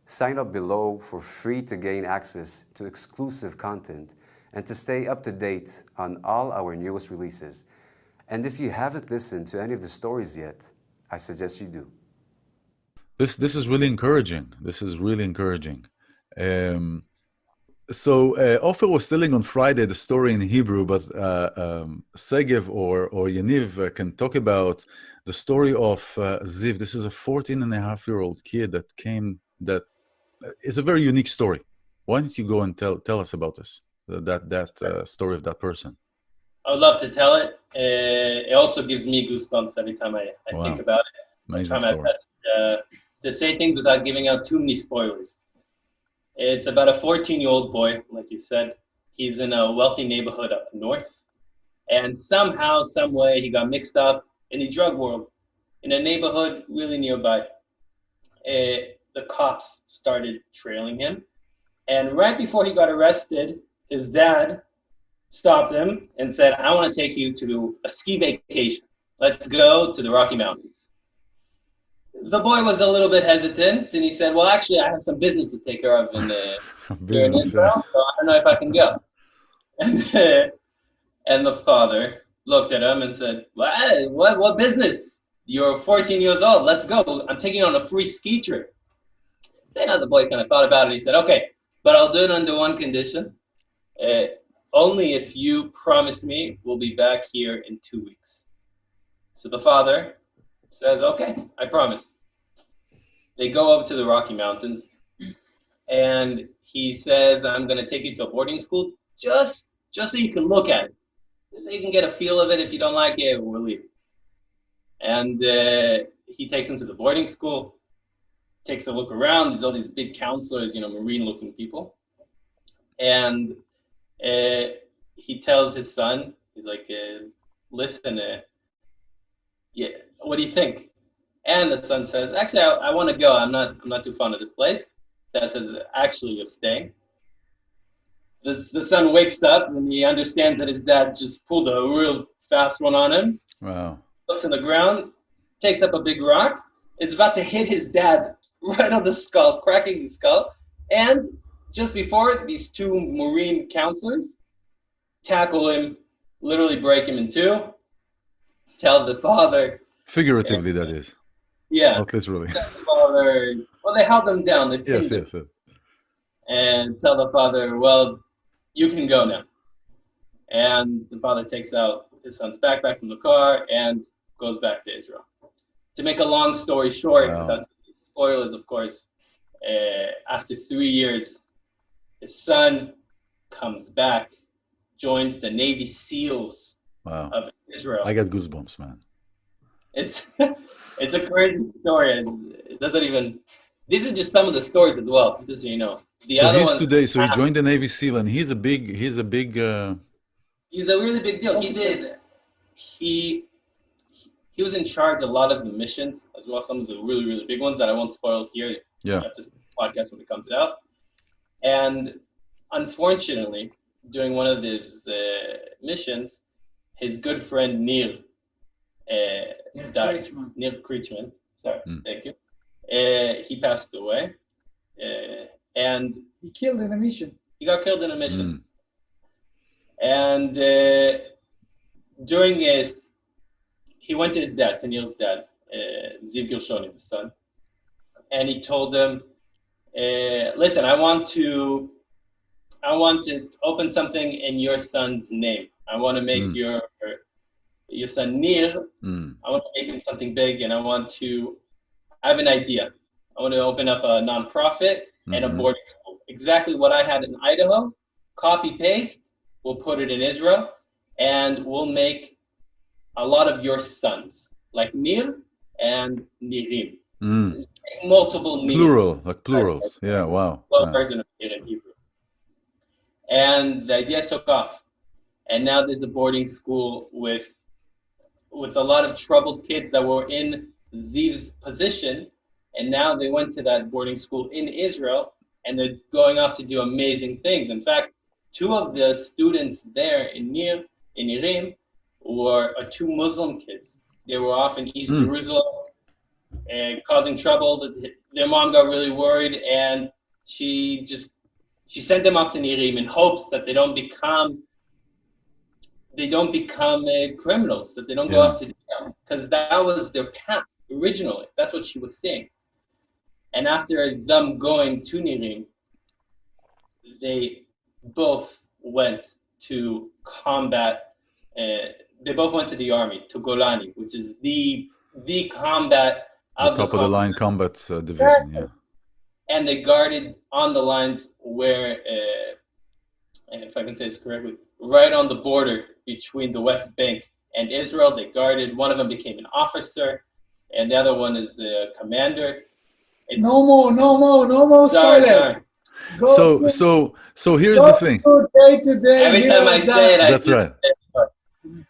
Sign up below for free to gain access to exclusive content and to stay up to date on all our newest releases. And if you haven't listened to any of the stories yet, I suggest you do. This is really encouraging. This is really encouraging. So Ofer was telling on Friday the story in Hebrew, but Segev or Yaniv can talk about the story of Ziv. This is a 14-and-a-half-year-old kid that came, that is a very unique story. Why don't you go and tell us about this, that story of that person? I would love to tell it. It also gives me goosebumps every time I think about it. Amazing story. To say things without giving out too many spoilers. It's about a 14-year-old boy, like you said. He's in a wealthy neighborhood up north. And somehow, some way, he got mixed up in the drug world in a neighborhood really nearby. The cops started trailing him. And right before he got arrested, his dad stopped him and said, I want to take you to a ski vacation. Let's go to the Rocky Mountains. The boy was a little bit hesitant, and he said, well, actually, I have some business to take care of in Israel, so I don't know if I can go. And the father looked at him and said, what business? You're 14 years old. Let's go. I'm taking you on a free ski trip. Then the boy kind of thought about it. He said, okay, but I'll do it under one condition. Only if you promise me we'll be back here in 2 weeks. So the father says, okay, I promise. They go over to the Rocky Mountains, and he says, I'm going to take you to a boarding school just so you can look at it, just so you can get a feel of it. If you don't like it, we'll leave. And he takes him to the boarding school, takes a look around. There's all these big counselors, marine-looking people. And he tells his son, he's like, listen, yeah, what do you think? And the son says, actually, I want to go. I'm not too fond of this place. Dad says, actually, you're staying. The son wakes up and he understands that his dad just pulled a real fast one on him. Wow. Looks on the ground, takes up a big rock, is about to hit his dad right on the skull, cracking the skull. And just before, these 2 Marine counselors tackle him, literally break him in 2, tell the father. Figuratively, that is. Yeah. Not literally. Tell the father, well, they held him down. They pinned him. Yes. And tell the father, well, you can go now. And the father takes out his son's backpack from the car and goes back to Israel. To make a long story short, without spoil is, of course, after 3 years, his son comes back, joins the Navy SEALs Wow. of Israel. I got goosebumps, man. It's a crazy story, and it doesn't even. These are just some of the stories as well, just so you know. The So other he's one, today. So he joined the Navy SEAL, and he's a big. He's a really big deal. He was in charge of a lot of the missions as well, some of the really, really big ones that I won't spoil here. Yeah. You have to see the podcast when it comes out. And unfortunately, during one of his missions, his good friend Neil died. Neil Kreitman. Sorry, thank you. He passed away, and he killed in a mission. He got killed in a mission, and during he went to his dad, to Neil's dad, Ziv Gershoni, the son, and he told him, "Listen, I want to open something in your son's name. I want to make your son Neil. I want to make him something big, and I have an idea. I want to open up a nonprofit and a boarding school. Exactly what I had in Idaho, copy paste, we'll put it in Israel, and we'll make a lot of your sons, like Nir and Nirim. Multiple Nirim. Plural, like plurals. Yeah, wow. Version of Nir in Hebrew. And the idea took off. And now there's a boarding school with a lot of troubled kids that were in Ziv's position, and now they went to that boarding school in Israel, and they're going off to do amazing things. In fact, two of the students there in Nirim were two Muslim kids. They were off in East Jerusalem causing trouble. Their mom got really worried, and she sent them off to Nirim in hopes that they don't become criminals, that they don't go off to jail, because that was their path originally. That's what she was saying. And after them going to Nirim, they both went to combat. They both went to the army, to Golani, which is the combat the top of the line combat division. Yeah. And they guarded on the lines where, if I can say this correctly, right on the border between the West Bank and Israel. They guarded. One of them became an officer, and the other one is a commander. No more spoiler. So here's the thing. Day, every time I say it, that's right.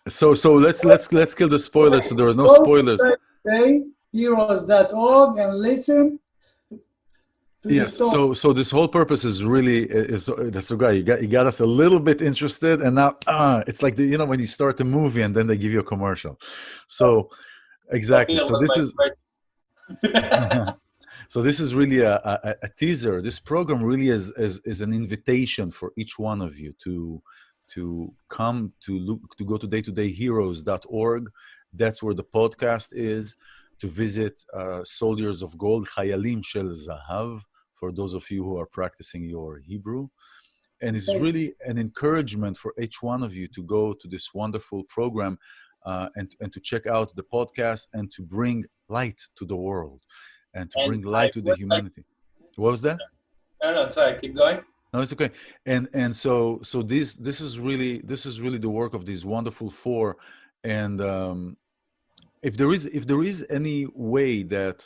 So let's kill the spoilers. So there are no spoilers. Heroes.org and listen. Yes. So this whole purpose is really that's the guy. You got us a little bit interested, and now it's like when you start a movie and then they give you a commercial. So exactly. So this is. So this is really a teaser. This program really is an invitation for each one of you to come to go to daytodayheroes.org. That's where the podcast is. To visit Soldiers of Gold, Chayalim Shel Zahav, for those of you who are practicing your Hebrew. And it's really an encouragement for each one of you to go to this wonderful program and to check out the podcast and to bring light to the world and to bring light to the humanity. What was that? No, sorry, keep going. No, it's okay. And so this is really the work of these wonderful four. And if there is any way that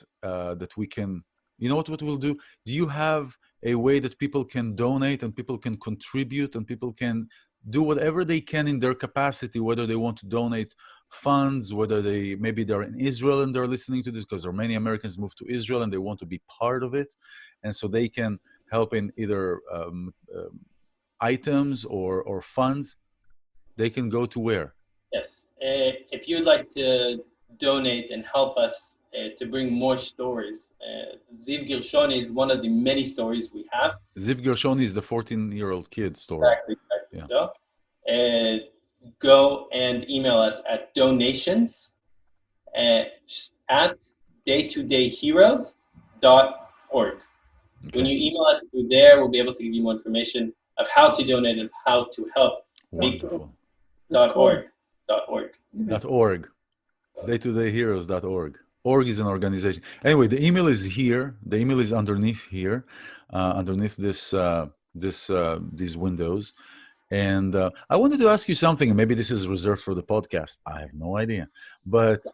we can, what we'll do? Do you have a way that people can donate and people can contribute and people can do whatever they can in their capacity, whether they want to donate funds, whether maybe they're in Israel and they're listening to this, because there are many Americans moved to Israel and they want to be part of it, and so they can help in either items or funds. They can go to where? Yes. If you'd like to donate and help us to bring more stories, Ziv Gershoni is one of the many stories we have. Ziv Gershoni is the 14-year-old kid story. Exactly. Yeah. So, go and email us at donations at daytodayheroes.org. Okay. When you email us through there, we'll be able to give you more information of how to donate and how to help. Wonderful. .org. .org. Daytodayheroes.org. Org is an organization. Anyway, the email is here. The email is underneath here, underneath these windows. And I wanted to ask you something, and maybe this is reserved for the podcast. I have no idea. But,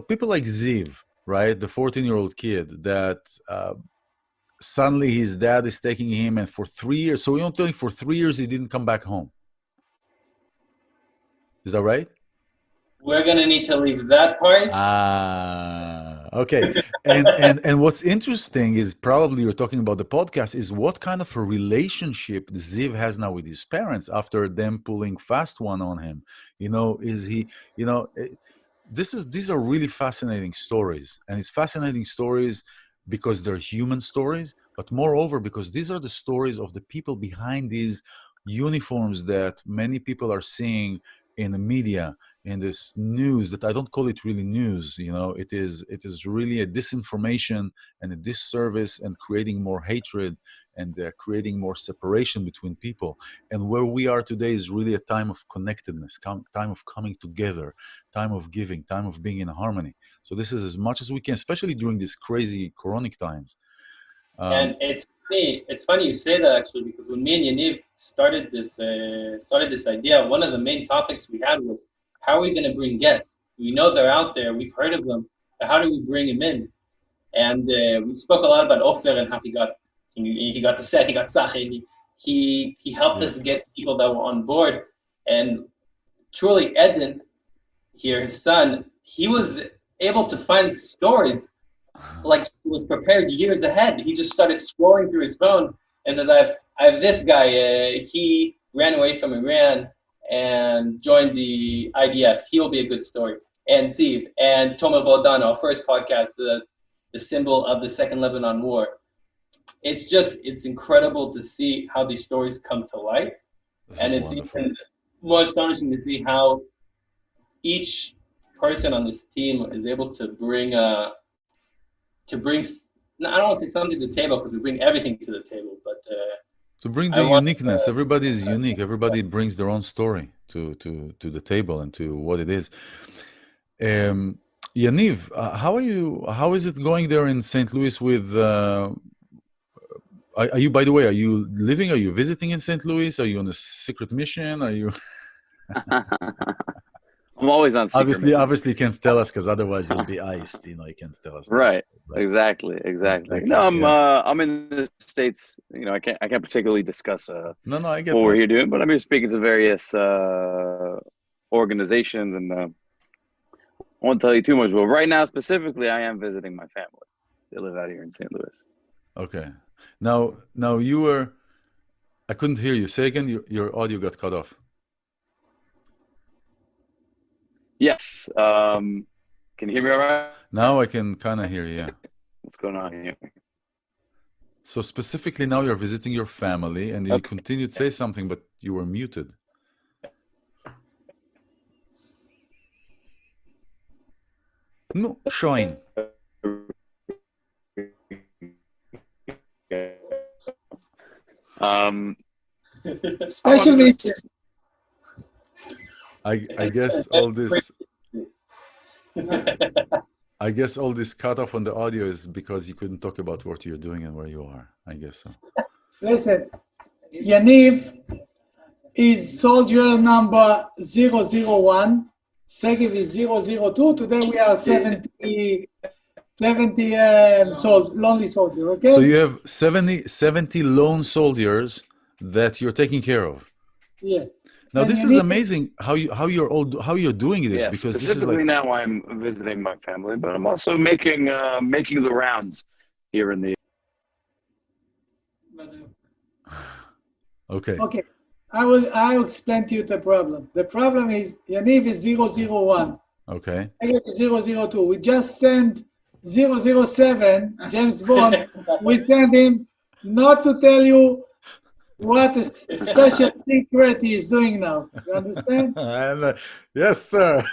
people like Ziv, right? The 14-year-old kid that suddenly his dad is taking him, and for 3 years, so for 3 years he didn't come back home. Is that right? We're going to need to leave that part. Okay. And what's interesting is probably you're talking about the podcast is what kind of a relationship Ziv has now with his parents after them pulling fast one on him. Is he, these are really fascinating stories, and it's fascinating stories because they're human stories, but moreover, because these are the stories of the people behind these uniforms that many people are seeing in the media, in this news that I don't call it really news. It is really a disinformation and a disservice, and creating more hatred and creating more separation between people. And where we are today is really a time of connectedness, time of coming together, time of giving, time of being in harmony. So this is as much as we can, especially during these crazy coronic times. And it's funny you say that, actually, because when me and Yaniv started this idea, one of the main topics we had was, how are we going to bring guests? We know they're out there, we've heard of them, but how do we bring them in? And we spoke a lot about Ofer and how he got the set, he got Sachi, he helped us get people that were on board. And truly, Eden here, his son, he was able to find stories like he was prepared years ahead. He just started scrolling through his phone and says, I have this guy, he ran away from Iran and joined the IDF. He'll be a good story. And Ziv, and Tomer Bodan, our first podcast, the symbol of the Second Lebanon War. It's incredible to see how these stories come to life. And it's even more astonishing to see how each person on this team is able to bring, I don't want to say something to the table, because we bring everything to the table, but to bring the uniqueness. Everybody is unique. Everybody brings their own story to the table and to what it is. Yaniv, how is it going there in St. Louis with are you, by the way, are you visiting in St. Louis? Are you on a secret mission? Are you I'm always on secret obviously you can't tell us, because otherwise we'll be iced. You can't tell us. Right. Exactly. No, I'm in the States. I can't particularly discuss no, I get what we're here doing, but I'm here speaking to various organizations, and I won't tell you too much. But right now, specifically, I am visiting my family. They live out here in St. Louis. Okay. Now you were. I couldn't hear you. Say again. Your audio got cut off. Yes. Can you hear me all right? Now I can kind of hear you, yeah. What's going on here? So specifically now you're visiting your family, and you continued to say something, but you were muted. No, shine. Special mission. I guess all this. I guess all this cut off on the audio is because you couldn't talk about what you're doing and where you are. I guess so. Listen, Yaniv is soldier number 001. Segev is 002. Today we are 70 lonely soldier. Okay. So you have 70 lone soldiers that you're taking care of. Yeah. Now this is amazing how you're doing this, because this is like, now I'm visiting my family, but I'm also making the rounds here in the. Okay. Okay. I'll explain to you the problem. The problem is Yaniv is 001. Okay. Segev is 002. We just sent 007, James Bond. We send him not to tell you what a special secret he is doing now. You understand? Yes, sir.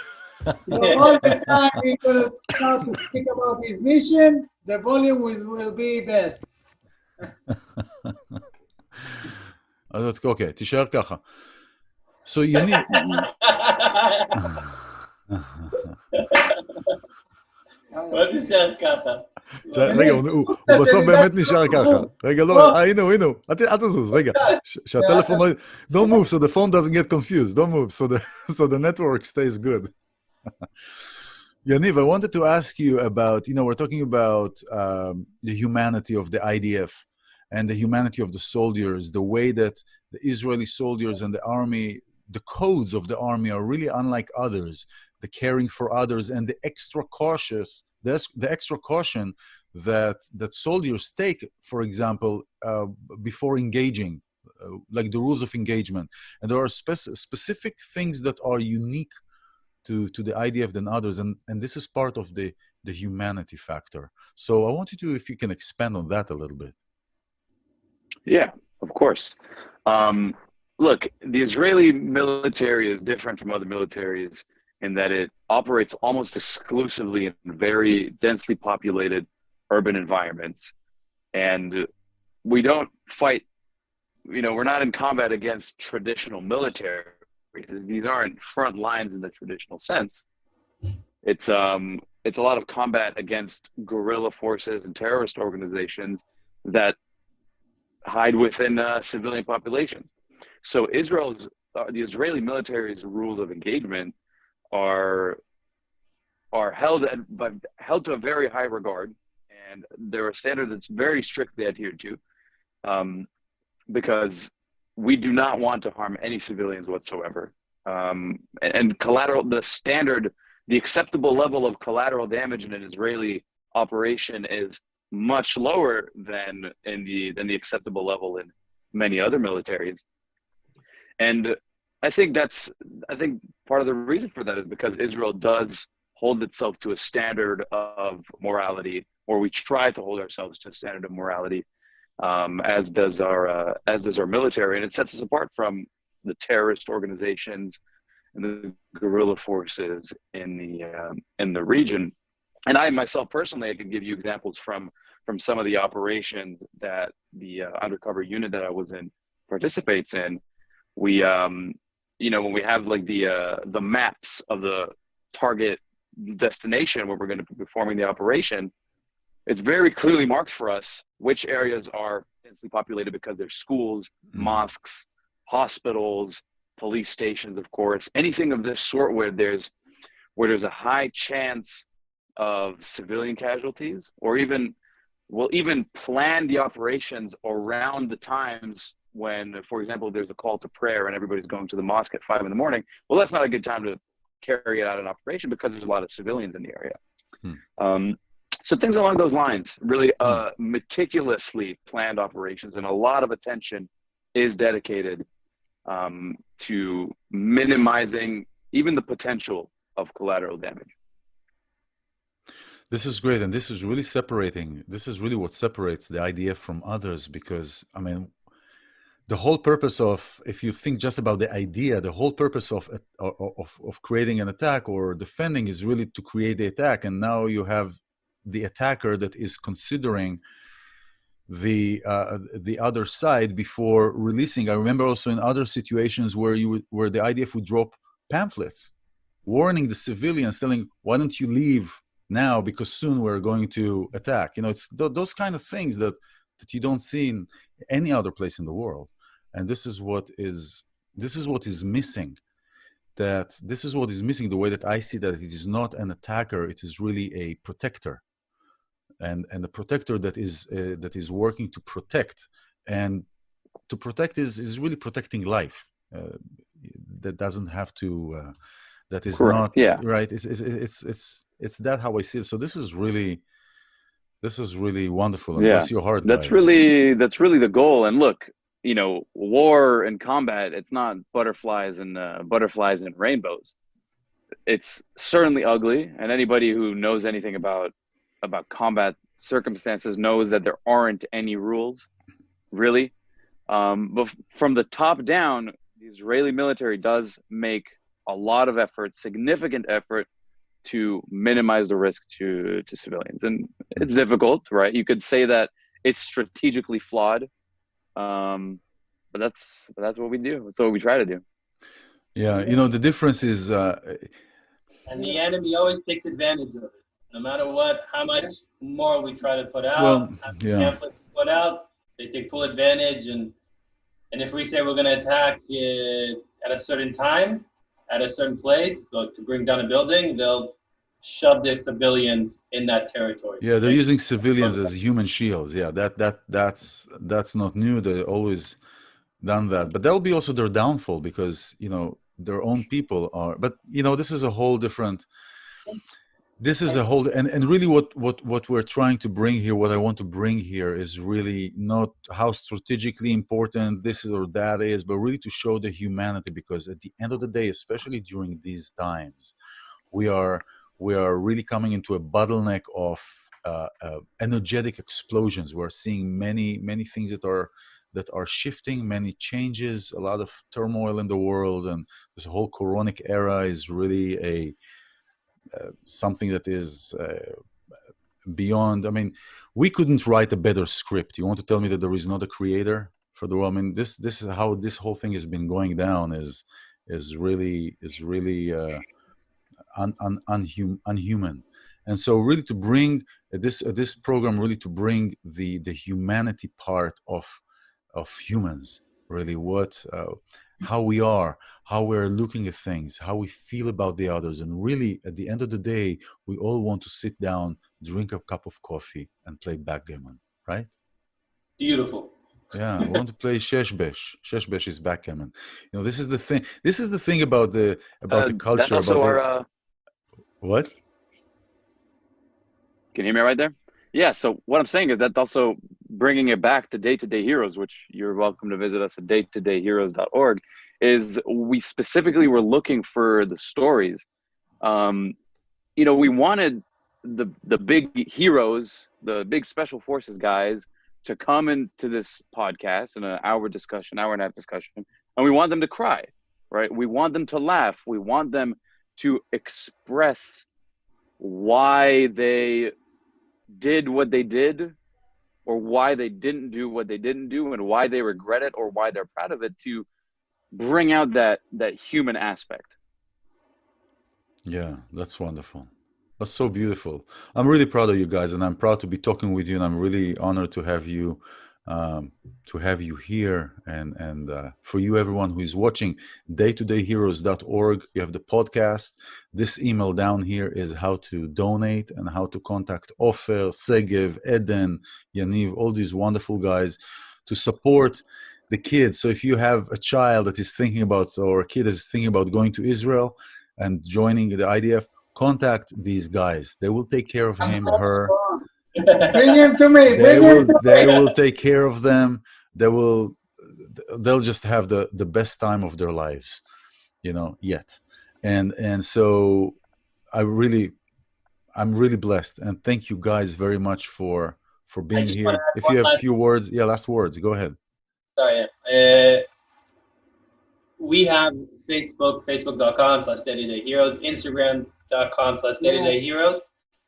So all the time we're going to start to speak about his mission, the volume will be bad. אוקיי, תישאר ככה. So Yaniv... מה זה שר ככה? רגע, הוא בסוף באמת נשאר ככה. רגע, לא, הנה הוא, אל תזוז, רגע. שהטלפון לא... Don't move, so the phone doesn't get confused. Don't move, so the network stays good. Yaniv, I wanted to ask you about, we're talking about the humanity of the IDF and the humanity of the soldiers, the way that the Israeli soldiers and the army, the codes of the army are really unlike others, the caring for others and the extra extra caution that soldiers take, for example, before engaging, like the rules of engagement. And there are specific things that are unique to the IDF than others, and this is part of the humanity factor. So I want you to, if you can expand on that a little bit. Yeah, of course. Look, the Israeli military is different from other militaries in that it operates almost exclusively in very densely populated urban environments. And we don't fight, we're not in combat against traditional military. These aren't front lines in the traditional sense. It's a lot of combat against guerrilla forces and terrorist organizations that hide within civilian populations. So the Israeli military's rules of engagement are held to a very high regard, and they're a standard that's very strictly adhered to, because we do not want to harm any civilians whatsoever. And the acceptable level of collateral damage in an Israeli operation is much lower than the acceptable level in many other militaries. And I think part of the reason for that is because Israel does hold itself to a standard of morality, or we try to hold ourselves to a standard of morality, as does our military, and it sets us apart from the terrorist organizations and the guerrilla forces in the region. And I myself personally, I can give you examples from some of the operations that the undercover unit that I was in participates in. We when we have like the maps of the target destination where we're going to be performing the operation, it's very clearly marked for us which areas are densely populated because there's schools, mosques, hospitals, police stations, of course, anything of this sort where there's a high chance of civilian casualties, or we'll even plan the operations around the times when, for example, there's a call to prayer and everybody's going to the mosque at 5 a.m. Well, that's not a good time to carry out an operation because there's a lot of civilians in the area. So things along those lines, really meticulously planned operations, and a lot of attention is dedicated to minimizing even the potential of collateral damage. This is great, and this is really what separates the IDF from others, because, I mean, the whole purpose of, if you think just about the idea, the whole purpose of creating an attack or defending is really to create the attack, and now you have the attacker that is considering the other side before releasing. I remember also in other situations where the IDF would drop pamphlets warning the civilians, telling, why don't you leave now, because soon we're going to attack. It's those kind of things that you don't see in any other place in the world. And this is what is missing. This is what is missing, the way that I see that it is not an attacker, it is really a protector. And a protector that is working to protect, and to protect is really protecting life. That doesn't have to. That is Correct. Not right. It's that how I see it. So this is really wonderful. And bless your heart. That's really the goal. And look, war and combat, it's not butterflies and rainbows. It's certainly ugly, and anybody who knows anything about combat circumstances knows that there aren't any rules, really. But from the top down, the Israeli military does make a lot of effort, significant effort, to minimize the risk to civilians. And it's difficult, right? You could say that it's strategically flawed, but that's what we do. That's what we try to do. Yeah, the difference is... and the enemy always takes advantage of it. No matter what, how much more we try to put out, Well, how much yeah. pamphlets we put out, they take full advantage. And if we say we're going to attack at a certain time, at a certain place, so to bring down a building, they'll shove their civilians in that territory. Yeah, they're using civilians as human shields. Yeah, that's not new. They always done that. But that'll be also their downfall because, their own people are. But, this is a whole different. This is a whole, and really what we're trying to bring here, what I want to bring here is really not how strategically important this or that is, but really to show the humanity, because at the end of the day, especially during these times, we are really coming into a bottleneck of energetic explosions. We're seeing many things that are shifting, many changes, a lot of turmoil in the world, and this whole Coronic era is really something that is beyond. I mean, we couldn't write a better script. You want to tell me that there is not a creator for the world? I mean, this is how this whole thing has been going down. Is really unhuman. And so, really, to bring this program, really to bring the humanity part of humans, really how we are, how we're looking at things, how we feel about the others. And really, at the end of the day, we all want to sit down, drink a cup of coffee, and play backgammon, right? Beautiful. Yeah, we want to play sheshbesh. Sheshbesh is backgammon. This is the thing. This is the thing about the culture. That's also what? Can you hear me right there? Yeah, so what I'm saying is that also bringing it back to Day-to-Day Heroes, which you're welcome to visit us at daytodayheroes.org, is we specifically were looking for the stories. We wanted the big heroes, the big special forces guys, to come into this podcast in an hour and a half discussion, and we want them to cry, right? We want them to laugh. We want them to express why they did what they did, or why they didn't do what they didn't do, and why they regret it or why they're proud of it, to bring out that human aspect. Yeah, that's wonderful. That's so beautiful. I'm really proud of you guys, and I'm proud to be talking with you, and I'm really honored to have you here, and for you, everyone who is watching, daytodayheroes.org. You have the podcast. This email down here is how to donate and how to contact Ofer, Segev, Eden, Yaniv, all these wonderful guys to support the kids. So if you have a child that is thinking about, or a kid that is thinking about going to Israel and joining the IDF, contact these guys. They will take care of him or her. Bring him to me. They will take care of them. They'll just have the best time of their lives, yet. And so I'm really blessed, and thank you guys very much for being here. If you have a few words, last words, go ahead. Sorry. We have facebook.com/daytodayheroes, instagram.com/daytodayheroes,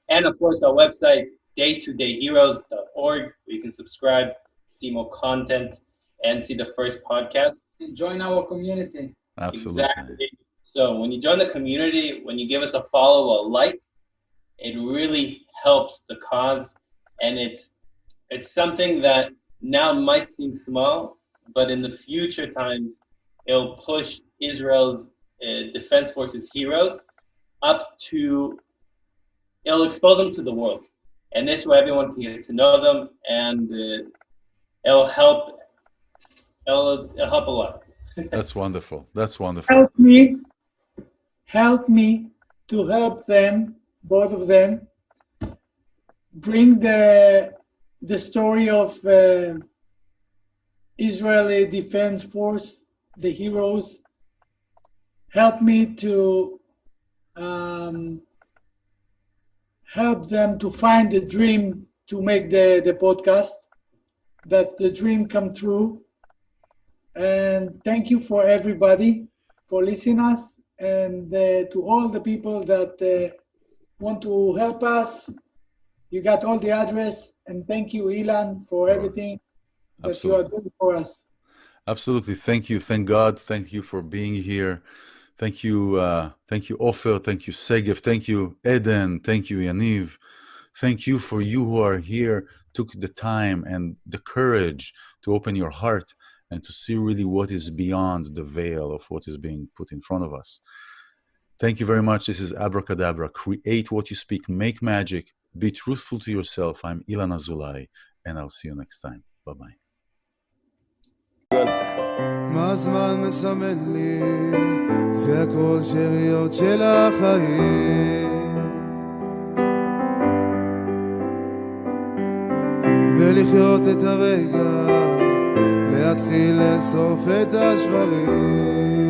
and of course our website, daytodayheroes.org, where you can subscribe, see more content, and see the first podcast. And join our community. Absolutely. Exactly. So when you join the community, when you give us a follow or a like, it really helps the cause, and it's something that now might seem small, but in the future times, it'll push Israel's Defense Forces heroes up to, it'll expose them to the world. And this way everyone can get to know them, and it'll help a lot. That's wonderful. That's wonderful. Help me to help them, both of them, bring the story of Israeli Defense Force, the heroes. Help me to help them to find the dream to make the podcast, that the dream come true. And thank you for everybody for listening us, and to all the people that want to help us. You got all the address, and thank you, iLan, for everything that you are doing for us. Absolutely. Thank you. Thank God. Thank you for being here. Thank you, Ofer. Thank you, Segev. Thank you, Eden. Thank you, Yaniv. Thank you for you who are here, took the time and the courage to open your heart and to see really what is beyond the veil of what is being put in front of us. Thank you very much. This is Abracadabra. Create what you speak. Make magic. Be truthful to yourself. I'm iLan Azoulai, and I'll see you next time. Bye-bye. מה הזמן מסמן לי, זה הכל שאריות של החיים, ולחיות את הרגע, להתחיל לאסוף את השברים.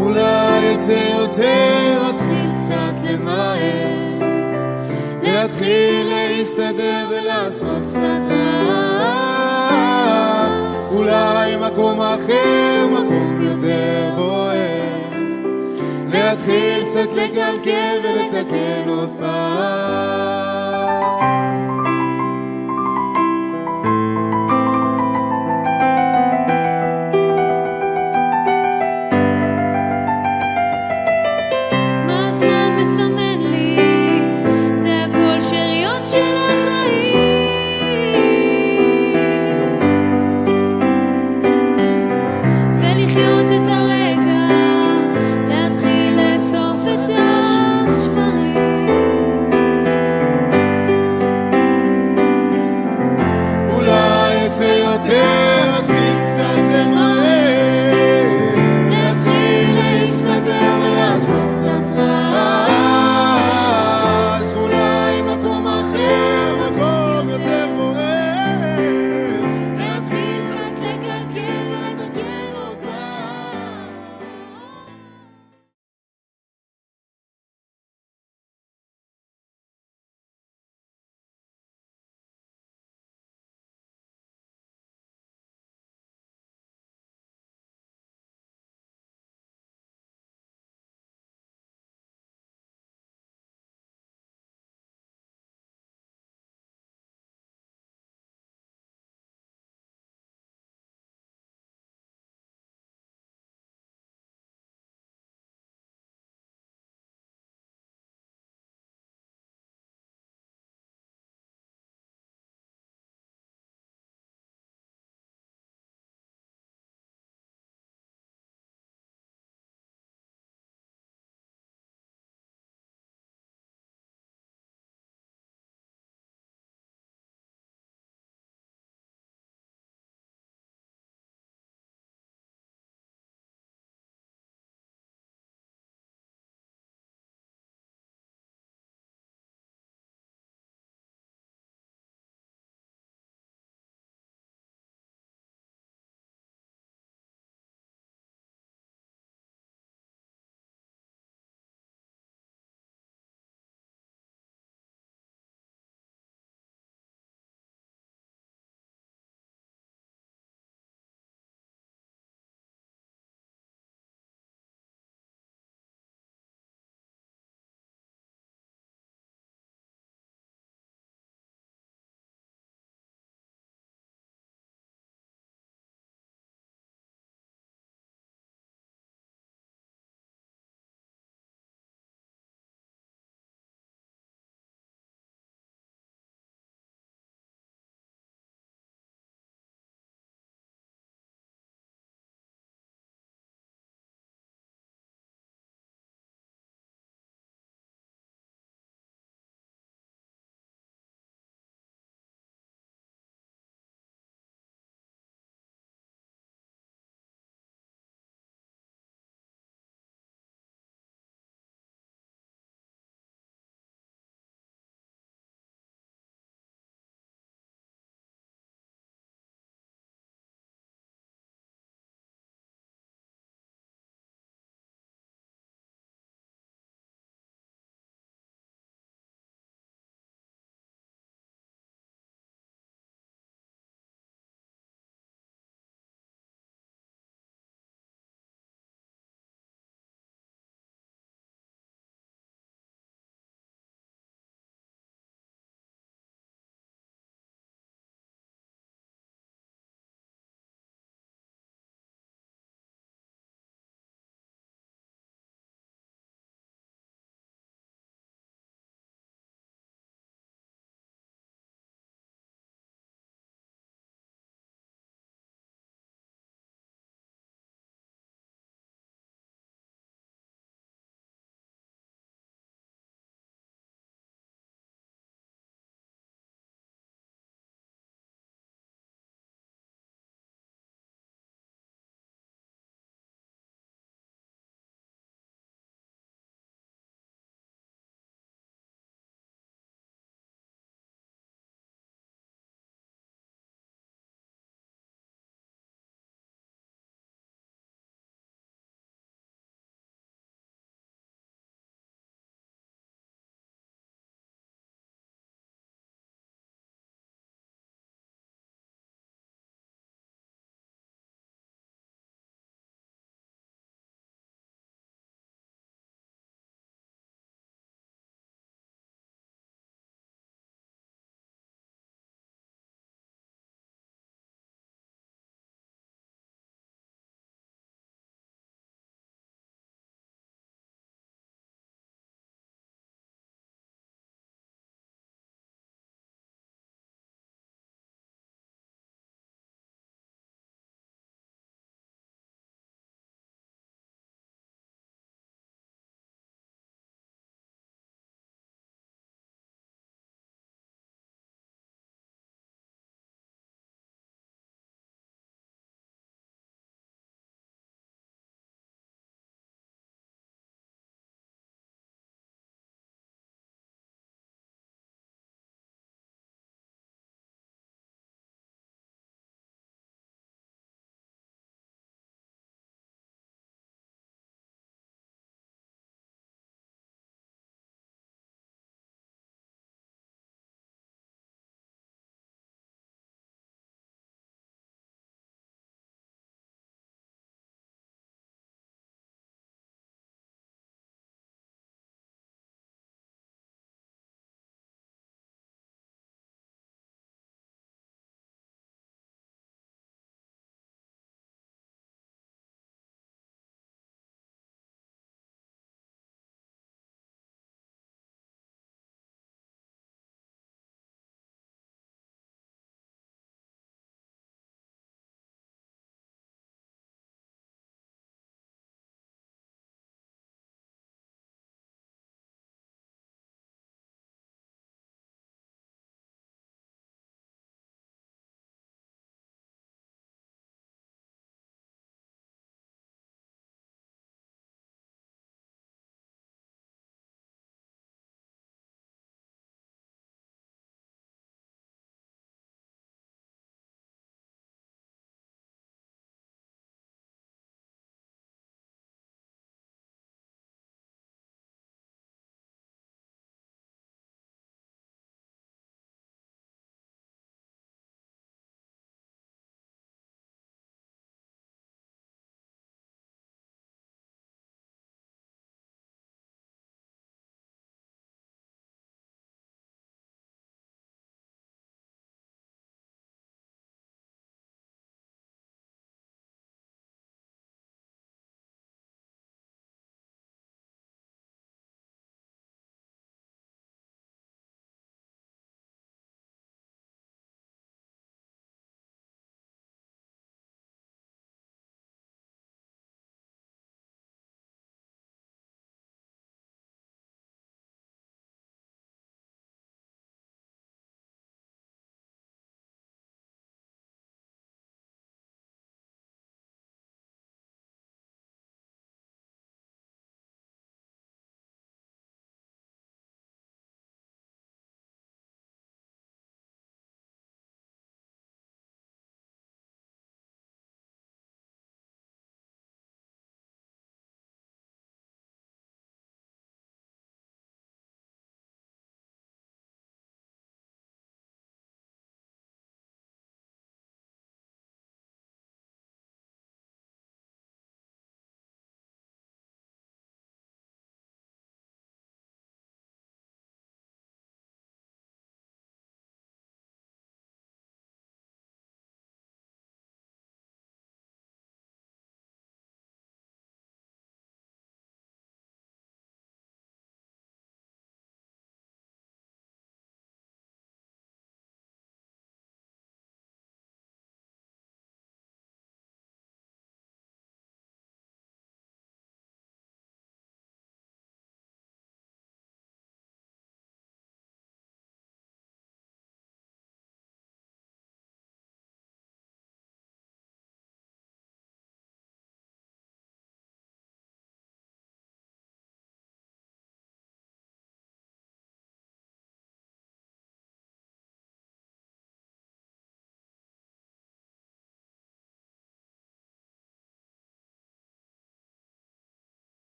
אולי יצא יותר, אתחיל קצת למהר, להתחיל להסתדר ולעשות קצת רע. אולי מקום אחר, מקום יותר בוער, להתחיל קצת לגלגל ולתקן עוד פעם.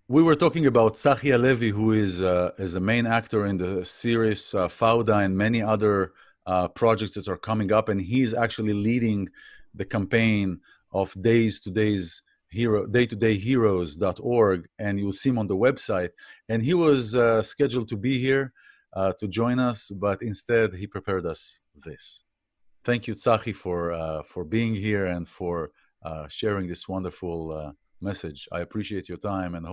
We were talking about Tzachi Levi, who is a main actor in the series Fauda and many other projects that are coming up, and he's actually leading the campaign of daytodayheroes.org, and you'll see him on the website. And he was scheduled to be here to join us, but instead he prepared us this. Thank you, Tzachi, for being here and for sharing this wonderful message. I appreciate your time and hope